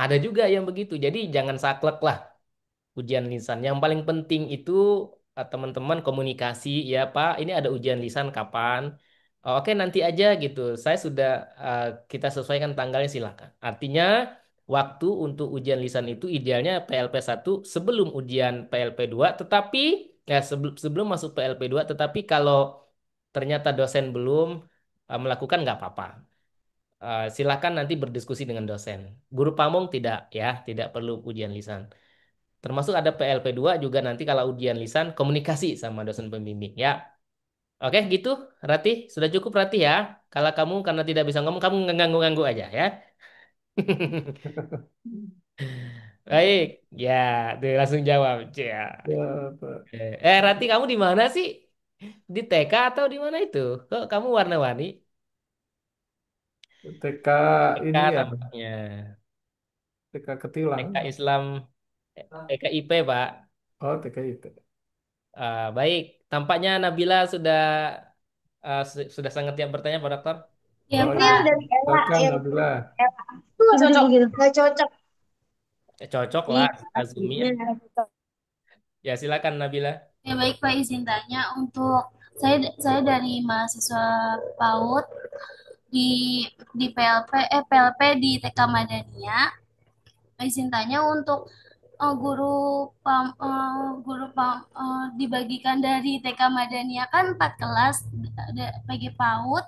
Speaker 1: Ada juga yang begitu. Jadi jangan saklek lah ujian lisan. Yang paling penting itu teman-teman komunikasi ya Pak. Ini ada ujian lisan kapan? Oh, oke nanti aja gitu. Saya sudah kita sesuaikan tanggalnya silakan. Artinya waktu untuk ujian lisan itu idealnya PLP 1 sebelum ujian PLP 2. Tetapi ya sebelum masuk PLP 2. Tetapi kalau ternyata dosen belum melakukan nggak apa-apa. Silakan nanti berdiskusi dengan dosen. Guru pamong tidak ya, tidak perlu ujian lisan. Termasuk ada PLP 2 juga nanti kalau ujian lisan komunikasi sama dosen pembimbing ya. Oke gitu, Rati. Sudah cukup Rati ya. Kalau kamu karena tidak bisa ngomong, kamu nganggu-nganggu aja ya. Baik, ya, tuh langsung jawab. Ya.
Speaker 2: Ya, Pak.
Speaker 1: Rati kamu di mana sih? Di TK atau di mana itu? Kok kamu warna-warni?
Speaker 2: TK
Speaker 1: TK
Speaker 2: ini ya,
Speaker 1: tampaknya.
Speaker 2: TK Ketilang.
Speaker 1: TK Islam, TKIP Pak.
Speaker 2: Oh, TK itu.
Speaker 1: Baik, tampaknya Nabila sudah sudah sangat siap bertanya Pak Dokter.
Speaker 4: Ya
Speaker 2: Oh
Speaker 4: Pak,
Speaker 2: iya,
Speaker 4: dari Ella
Speaker 2: silakan
Speaker 4: yang
Speaker 2: Nabila.
Speaker 4: Ella. nggak cocok gitu. Nggak cocok.
Speaker 1: Cocok
Speaker 4: Iya,
Speaker 1: lah, Azumi ya.
Speaker 4: nggak cocok.
Speaker 1: Ya silakan Nabila.
Speaker 8: Ya baik Pak, izin tanya untuk saya dari mahasiswa PAUD di PLP di TK Madania. Izin tanya untuk dibagikan dari TK Madania kan 4 kelas, ada PG PAUD,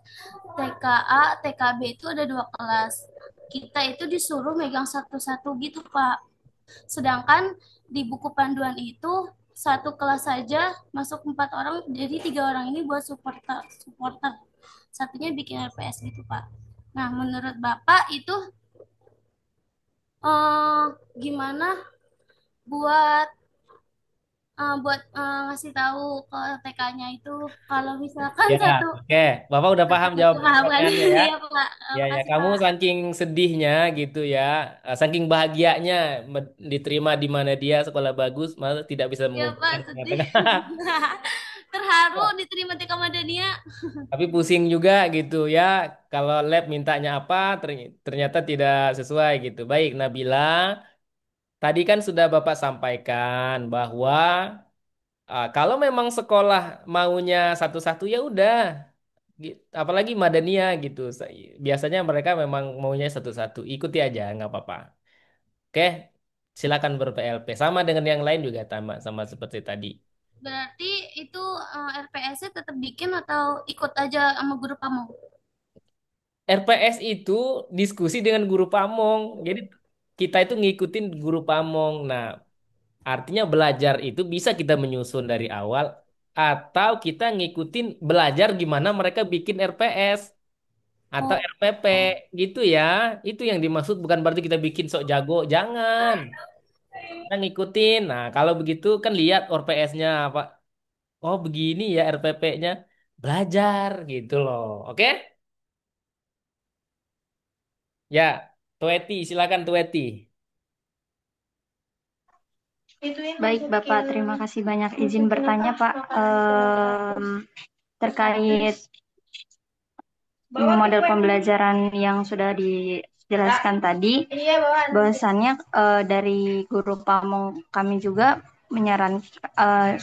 Speaker 8: TKA, TKB itu ada 2 kelas. Kita itu disuruh megang satu-satu gitu Pak. Sedangkan di buku panduan itu satu kelas saja masuk 4 orang, jadi 3 orang ini buat supporter, supporter. Satunya bikin LPS gitu Pak. Nah, menurut Bapak itu eh, gimana buat ngasih tahu ke TK-nya itu kalau misalkan
Speaker 1: Ya,
Speaker 8: satu
Speaker 1: oke. Bapak udah paham jawab
Speaker 8: paham kan?
Speaker 1: pertanyaannya ya.
Speaker 8: Ya Pak.
Speaker 1: Ya, ya.
Speaker 8: Makasih
Speaker 1: Kamu
Speaker 8: Pak.
Speaker 1: saking sedihnya gitu ya, saking bahagianya diterima di mana dia sekolah bagus, malah tidak bisa
Speaker 8: Ya Pak,
Speaker 1: mengungkapkan
Speaker 8: sedih.
Speaker 1: tengah-tengah.
Speaker 8: Terharu diterima TK Madania.
Speaker 1: Tapi pusing juga gitu ya, kalau lab mintanya apa, ternyata tidak sesuai gitu. Baik, Nabila, tadi kan sudah Bapak sampaikan bahwa kalau memang sekolah maunya satu-satu ya udah. Apalagi Madania gitu. Biasanya mereka memang maunya satu-satu. Ikuti aja, nggak apa-apa. Oke, silakan ber-PLP. Sama dengan yang lain juga sama, sama seperti tadi.
Speaker 8: Berarti itu RPS-nya tetap bikin atau ikut aja sama guru kamu?
Speaker 1: RPS itu diskusi dengan guru pamong. Jadi kita itu ngikutin guru pamong. Nah, artinya belajar itu bisa kita menyusun dari awal atau kita ngikutin belajar gimana mereka bikin RPS atau
Speaker 8: Oh,
Speaker 1: RPP gitu ya. Itu yang dimaksud bukan berarti kita bikin sok jago, jangan. Kita ngikutin. Nah, kalau begitu kan lihat RPS-nya apa. Oh, begini ya RPP-nya. Belajar gitu loh. Oke? Ya, Tueti, silakan Tueti.
Speaker 9: Baik, Bapak, terima kasih banyak izin bertanya, Pak. Terkait model pembelajaran yang sudah dijelaskan tadi, bahwasannya dari guru pamong kami juga menyarankan,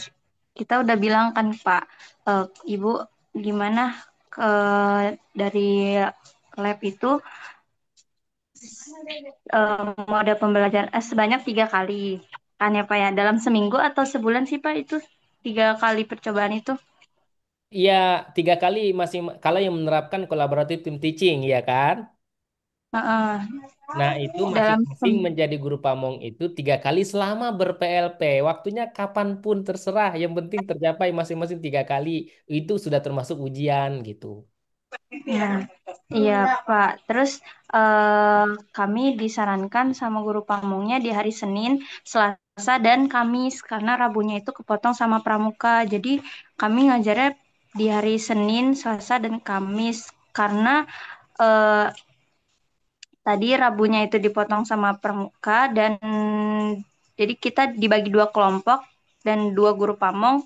Speaker 9: kita udah bilang kan, Pak, Ibu, gimana dari lab itu model pembelajaran sebanyak 3 kali kan ya Pak ya, dalam seminggu atau sebulan sih Pak itu 3 kali percobaan itu.
Speaker 1: Iya, 3 kali masih kalau yang menerapkan kolaboratif tim teaching, ya kan?
Speaker 9: Heeh.
Speaker 1: Nah, itu
Speaker 9: Dalam
Speaker 1: masing-masing menjadi guru pamong itu 3 kali selama ber-PLP. Waktunya kapanpun terserah. Yang penting tercapai masing-masing 3 kali. Itu sudah termasuk ujian gitu.
Speaker 9: ya, iya Pak. Terus eh, kami disarankan sama guru pamongnya di hari Senin, Selasa dan Kamis karena Rabunya itu kepotong sama Pramuka. Jadi kami ngajarnya di hari Senin, Selasa dan Kamis karena eh, tadi Rabunya itu dipotong sama Pramuka dan jadi kita dibagi 2 kelompok dan 2 guru pamong.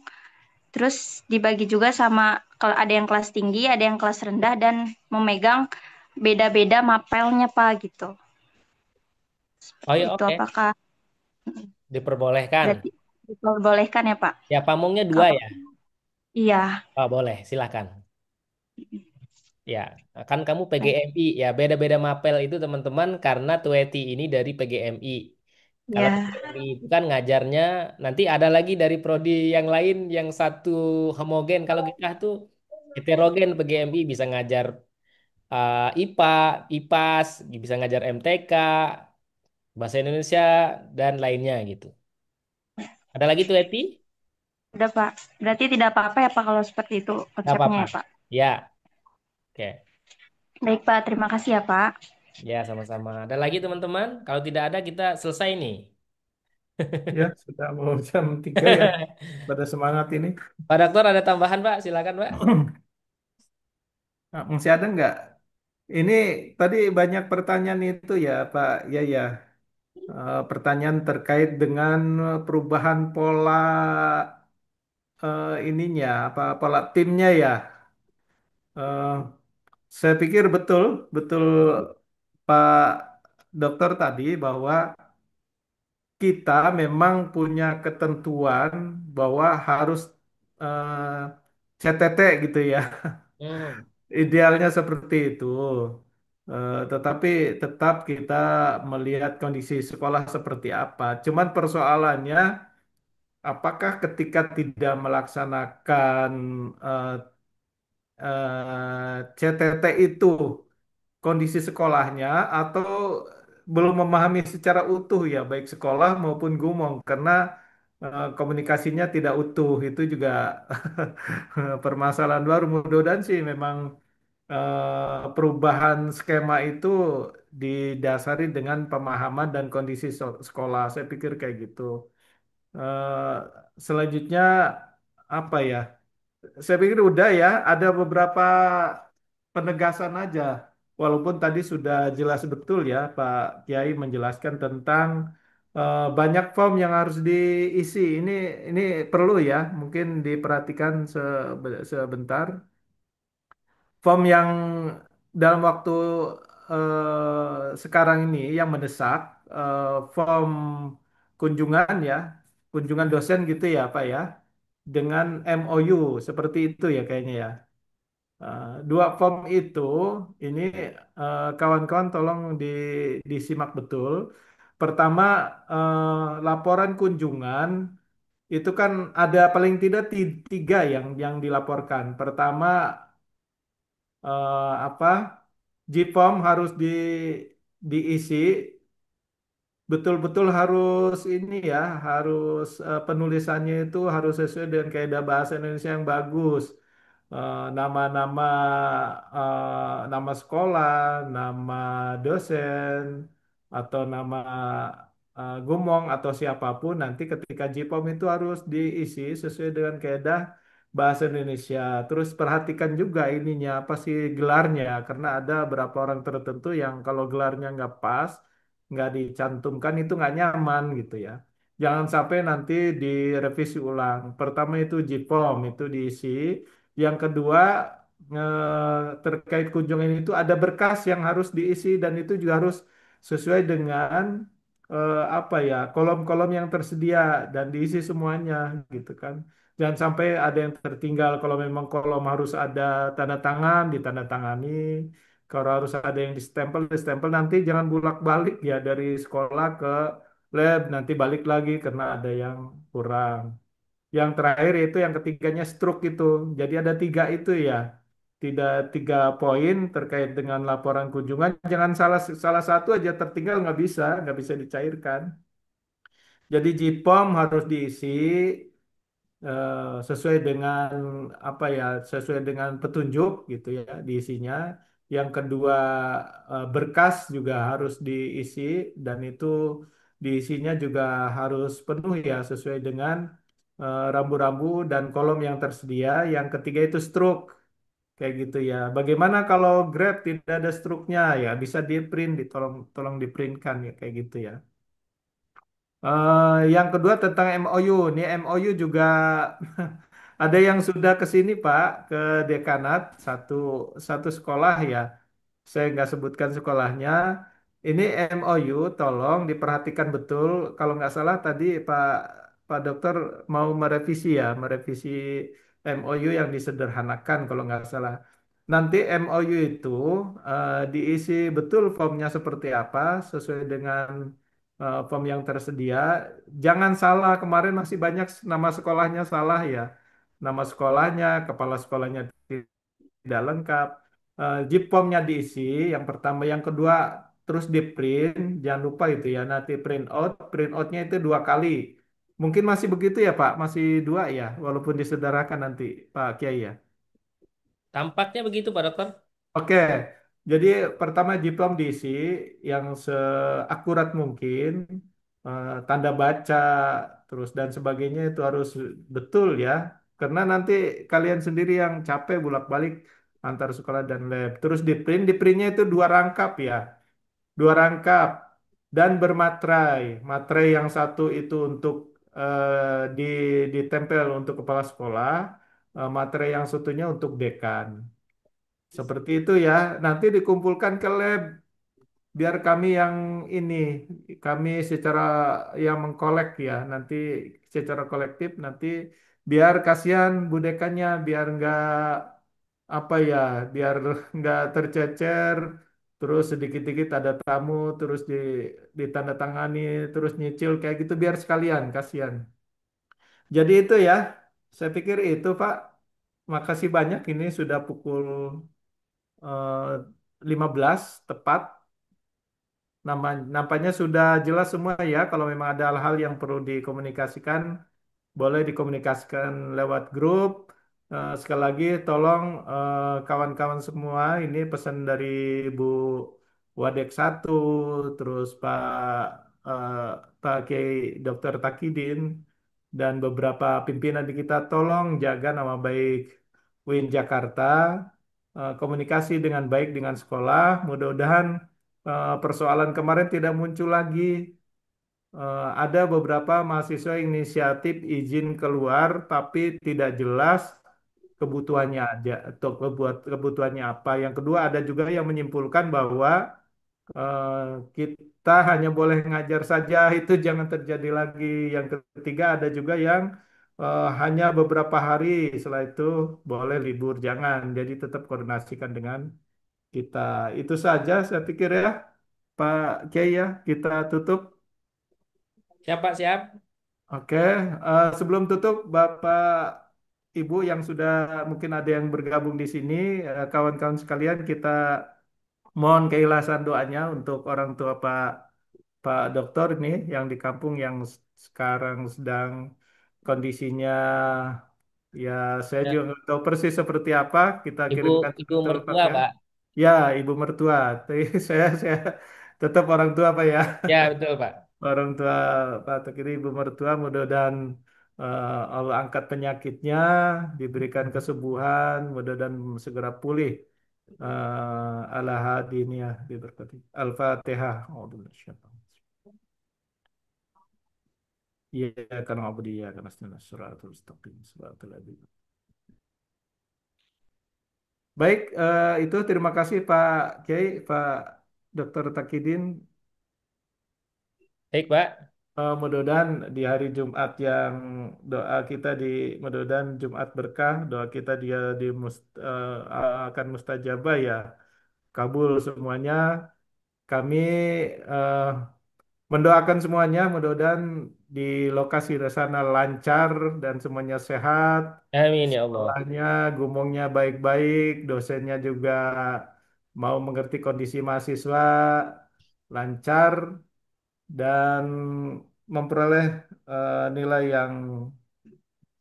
Speaker 9: Terus dibagi juga sama kalau ada yang kelas tinggi, ada yang kelas rendah dan memegang beda-beda mapelnya Pak gitu.
Speaker 1: Oh
Speaker 9: Seperti
Speaker 1: ya,
Speaker 9: itu
Speaker 1: oke.
Speaker 9: apakah
Speaker 1: Diperbolehkan.
Speaker 9: berarti diperbolehkan ya Pak?
Speaker 1: Ya, pamongnya 2
Speaker 9: Kalau
Speaker 1: ya.
Speaker 9: iya,
Speaker 1: Oh, boleh, silakan. Ya, kan kamu PGMI ya, beda-beda mapel itu teman-teman karena Tueti ini dari PGMI. Kalau
Speaker 9: ya,
Speaker 1: PGMI itu kan ngajarnya nanti ada lagi dari prodi yang lain yang satu homogen. Kalau kita tuh heterogen, PGMI bisa ngajar IPA, IPAS, bisa ngajar MTK, bahasa Indonesia dan lainnya gitu. Ada lagi Tueti?
Speaker 9: udah Pak. Berarti tidak apa-apa ya Pak kalau seperti itu
Speaker 1: Gak
Speaker 9: konsepnya
Speaker 1: apa-apa.
Speaker 9: ya Pak.
Speaker 1: Ya, oke.
Speaker 9: Baik Pak, terima kasih ya Pak.
Speaker 1: Ya, sama-sama. Ada lagi teman-teman? Kalau tidak ada kita selesai nih.
Speaker 2: Ya, sudah mau jam 3 ya. Pada semangat ini.
Speaker 1: Pak Dokter ada tambahan Pak? Silakan Pak.
Speaker 2: Nah, masih ada nggak? Ini tadi banyak pertanyaan itu ya, Pak. Ya, ya. Pertanyaan terkait dengan perubahan pola ininya, apa pola timnya ya. Eh, saya pikir betul, betul Pak. dokter tadi bahwa kita memang punya ketentuan bahwa harus eh, CTT gitu ya.
Speaker 1: Hmm.
Speaker 2: Idealnya seperti itu. Tetapi tetap kita melihat kondisi sekolah seperti apa. Cuman persoalannya, apakah ketika tidak melaksanakan eh, CTT itu kondisi sekolahnya atau belum memahami secara utuh ya baik sekolah maupun gumong karena komunikasinya tidak utuh itu juga permasalahan baru. Mudah-mudahan sih memang perubahan skema itu didasari dengan pemahaman dan kondisi sekolah. Saya pikir kayak gitu. Eh, Selanjutnya apa ya? Saya pikir udah ya, ada beberapa penegasan aja. Walaupun tadi sudah jelas betul ya Pak Kiai menjelaskan tentang banyak form yang harus diisi. Ini perlu ya, mungkin diperhatikan sebentar. Form yang dalam waktu sekarang ini yang mendesak, form kunjungan ya, kunjungan dosen gitu ya Pak ya, dengan MOU seperti itu ya kayaknya ya. Dua form itu, ini kawan-kawan tolong disimak betul. Pertama, laporan kunjungan itu kan ada paling tidak tiga yang dilaporkan. Pertama, apa? JPOM harus diisi betul-betul harus ini ya, harus penulisannya itu harus sesuai dengan kaidah bahasa Indonesia yang bagus. Nama-nama nama sekolah, nama dosen, atau nama gumong atau siapapun nanti ketika JPOM itu harus diisi sesuai dengan kaidah bahasa Indonesia. Terus perhatikan juga ininya apa sih gelarnya karena ada beberapa orang tertentu yang kalau gelarnya nggak pas nggak dicantumkan itu nggak nyaman gitu ya. Jangan sampai nanti direvisi ulang. Pertama itu JPOM itu diisi. Yang kedua terkait kunjungan itu ada berkas yang harus diisi dan itu juga harus sesuai dengan apa ya kolom-kolom yang tersedia dan diisi semuanya gitu kan. Jangan sampai ada yang tertinggal. Kalau memang kolom harus ada tanda tangan, ditandatangani. Kalau harus ada yang distempel, distempel nanti jangan bolak-balik ya dari sekolah ke lab, nanti balik lagi karena ada yang kurang. Yang terakhir itu yang ketiganya stroke itu. Jadi ada tiga itu ya. Tidak tiga poin terkait dengan laporan kunjungan. Jangan salah salah satu aja tertinggal nggak bisa dicairkan. Jadi JIPOM harus diisi sesuai dengan apa ya sesuai dengan petunjuk gitu ya diisinya. Yang kedua berkas juga harus diisi dan itu diisinya juga harus penuh ya sesuai dengan rambu-rambu dan kolom yang tersedia. Yang ketiga itu stroke kayak gitu ya. Bagaimana kalau Grab tidak ada struknya ya bisa di print, ditolong tolong di printkan ya kayak gitu ya. Yang kedua tentang MOU. Nih MOU juga ada yang sudah ke sini Pak, ke dekanat satu satu sekolah ya. Saya nggak sebutkan sekolahnya. Ini MOU, tolong diperhatikan betul. Kalau nggak salah tadi Pak Dokter mau merevisi ya, merevisi MOU yang disederhanakan kalau nggak salah. Nanti MOU itu diisi betul formnya seperti apa, sesuai dengan form yang tersedia. Jangan salah, kemarin masih banyak nama sekolahnya salah ya. Nama sekolahnya, kepala sekolahnya tidak lengkap. JIPOM-nya diisi, yang pertama, yang kedua terus di print, jangan lupa itu ya, nanti print outnya itu dua kali. Mungkin masih begitu ya Pak, masih dua ya, walaupun disederhanakan nanti Pak Kiai ya.
Speaker 1: Tampaknya begitu Pak Dokter.
Speaker 2: Oke, jadi pertama diplom diisi yang seakurat mungkin, tanda baca, terus dan sebagainya itu harus betul ya, karena nanti kalian sendiri yang capek bolak-balik antar sekolah dan lab. Terus di printnya itu dua rangkap ya, dua rangkap dan bermaterai. Materai yang satu itu untuk di ditempel untuk kepala sekolah, materai yang satunya untuk dekan. Seperti itu ya. Nanti dikumpulkan ke lab. biar kami yang ini, kami secara yang mengkolek ya, nanti secara kolektif nanti biar kasihan budekannya, biar nggak apa ya, biar nggak tercecer, terus sedikit-sedikit ada tamu, terus ditandatangani, terus nyicil kayak gitu, biar sekalian, kasihan. Jadi itu ya, saya pikir itu Pak. Makasih banyak, ini sudah pukul 15 tepat. Nampaknya sudah jelas semua ya. Kalau memang ada hal-hal yang perlu dikomunikasikan, boleh dikomunikasikan lewat grup. Sekali lagi, tolong kawan-kawan semua, ini pesan dari Bu Wadek satu, terus eh, Pak Kiai Dr. Takidin, dan beberapa pimpinan di kita, tolong jaga nama baik UIN Jakarta, komunikasi dengan baik dengan sekolah. Mudah-mudahan persoalan kemarin tidak muncul lagi. Ada beberapa mahasiswa inisiatif izin keluar, tapi tidak jelas kebutuhannya aja atau kebutuhannya apa. Yang kedua, ada juga yang menyimpulkan bahwa eh, kita hanya boleh ngajar saja, itu jangan terjadi lagi. Yang ketiga, ada juga yang hanya beberapa hari, setelah itu boleh libur, jangan. Jadi tetap koordinasikan dengan kita. Itu saja saya pikir ya, Pak Kiai ya, kita tutup.
Speaker 1: Siap, Pak, siap.
Speaker 2: Oke, sebelum tutup, Bapak Ibu yang sudah mungkin ada yang bergabung di sini, kawan-kawan sekalian, kita mohon keikhlasan doanya untuk orang tua Pak Dokter ini yang di kampung yang sekarang sedang kondisinya, ya saya
Speaker 1: Ya.
Speaker 2: juga nggak tahu persis seperti apa. Kita
Speaker 1: Ibu
Speaker 2: kirimkan
Speaker 1: ibu
Speaker 2: selamat
Speaker 1: mertua,
Speaker 2: ya.
Speaker 1: Pak.
Speaker 2: Ya, ibu mertua. Tapi saya tetap orang tua Pak ya.
Speaker 1: Ya, betul, Pak.
Speaker 2: Orang tua Pak Tok ini ibu mertua, mudah-mudahan Allah angkat penyakitnya, diberikan kesembuhan, mudah-mudahan segera pulih. Ala hadiniyah diberkati. Al-Fatihah. A'udzu billahi. Iya, karena abu dia karena suratul mustaqim suratul adzim. Baik, itu terima kasih Pak Kiai, Pak Dr. Takidin.
Speaker 1: Baik, Pak.
Speaker 2: Mudah-mudahan di hari Jumat yang doa kita di mudah-mudahan Jumat berkah, doa kita dia akan mustajabah ya, kabul semuanya. Kami eh, mendoakan semuanya, mudah-mudahan di lokasi di sana lancar dan semuanya sehat,
Speaker 1: Amin ya Allah.
Speaker 2: sekolahnya, gumongnya baik-baik, dosennya juga mau mengerti kondisi mahasiswa, lancar dan memperoleh nilai yang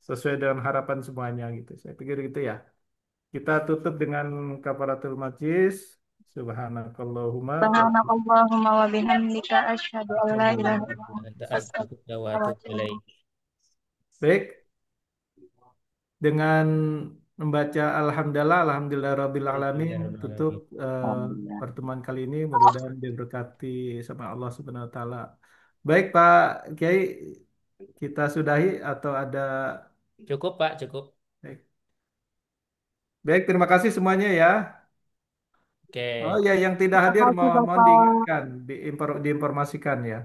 Speaker 2: sesuai dengan harapan semuanya gitu. Saya pikir gitu ya. Kita tutup dengan kafaratul majlis. Subhanakallahumma wa
Speaker 9: Subhanakallahumma wa bihamdika asyhadu an la
Speaker 1: Asyhadu an
Speaker 9: ilaha
Speaker 1: la
Speaker 9: illa
Speaker 1: ilaha illa
Speaker 9: anta
Speaker 1: anta astaghfiruka wa
Speaker 9: astaghfiruka wa
Speaker 1: atubu
Speaker 9: atubu
Speaker 1: ilaik.
Speaker 9: ilaik.
Speaker 2: baik dengan membaca Alhamdulillah, Alhamdulillah Rabbil Alamin, tutup
Speaker 1: Bismillahirrahmanirrahim.
Speaker 9: Alhamdulillah.
Speaker 2: pertemuan kali ini. Mudah-mudahan diberkati sama Allah Subhanahu Wa Taala. Baik Pak Kiai, kita sudahi atau ada.
Speaker 1: Cukup, Pak, cukup.
Speaker 2: Baik, baik terima kasih semuanya ya. Oh
Speaker 1: Oke.
Speaker 2: ya, yang tidak
Speaker 9: Terima
Speaker 2: hadir
Speaker 9: kasih
Speaker 2: mohon
Speaker 9: Bapak.
Speaker 2: diingatkan, diinformasikan ya.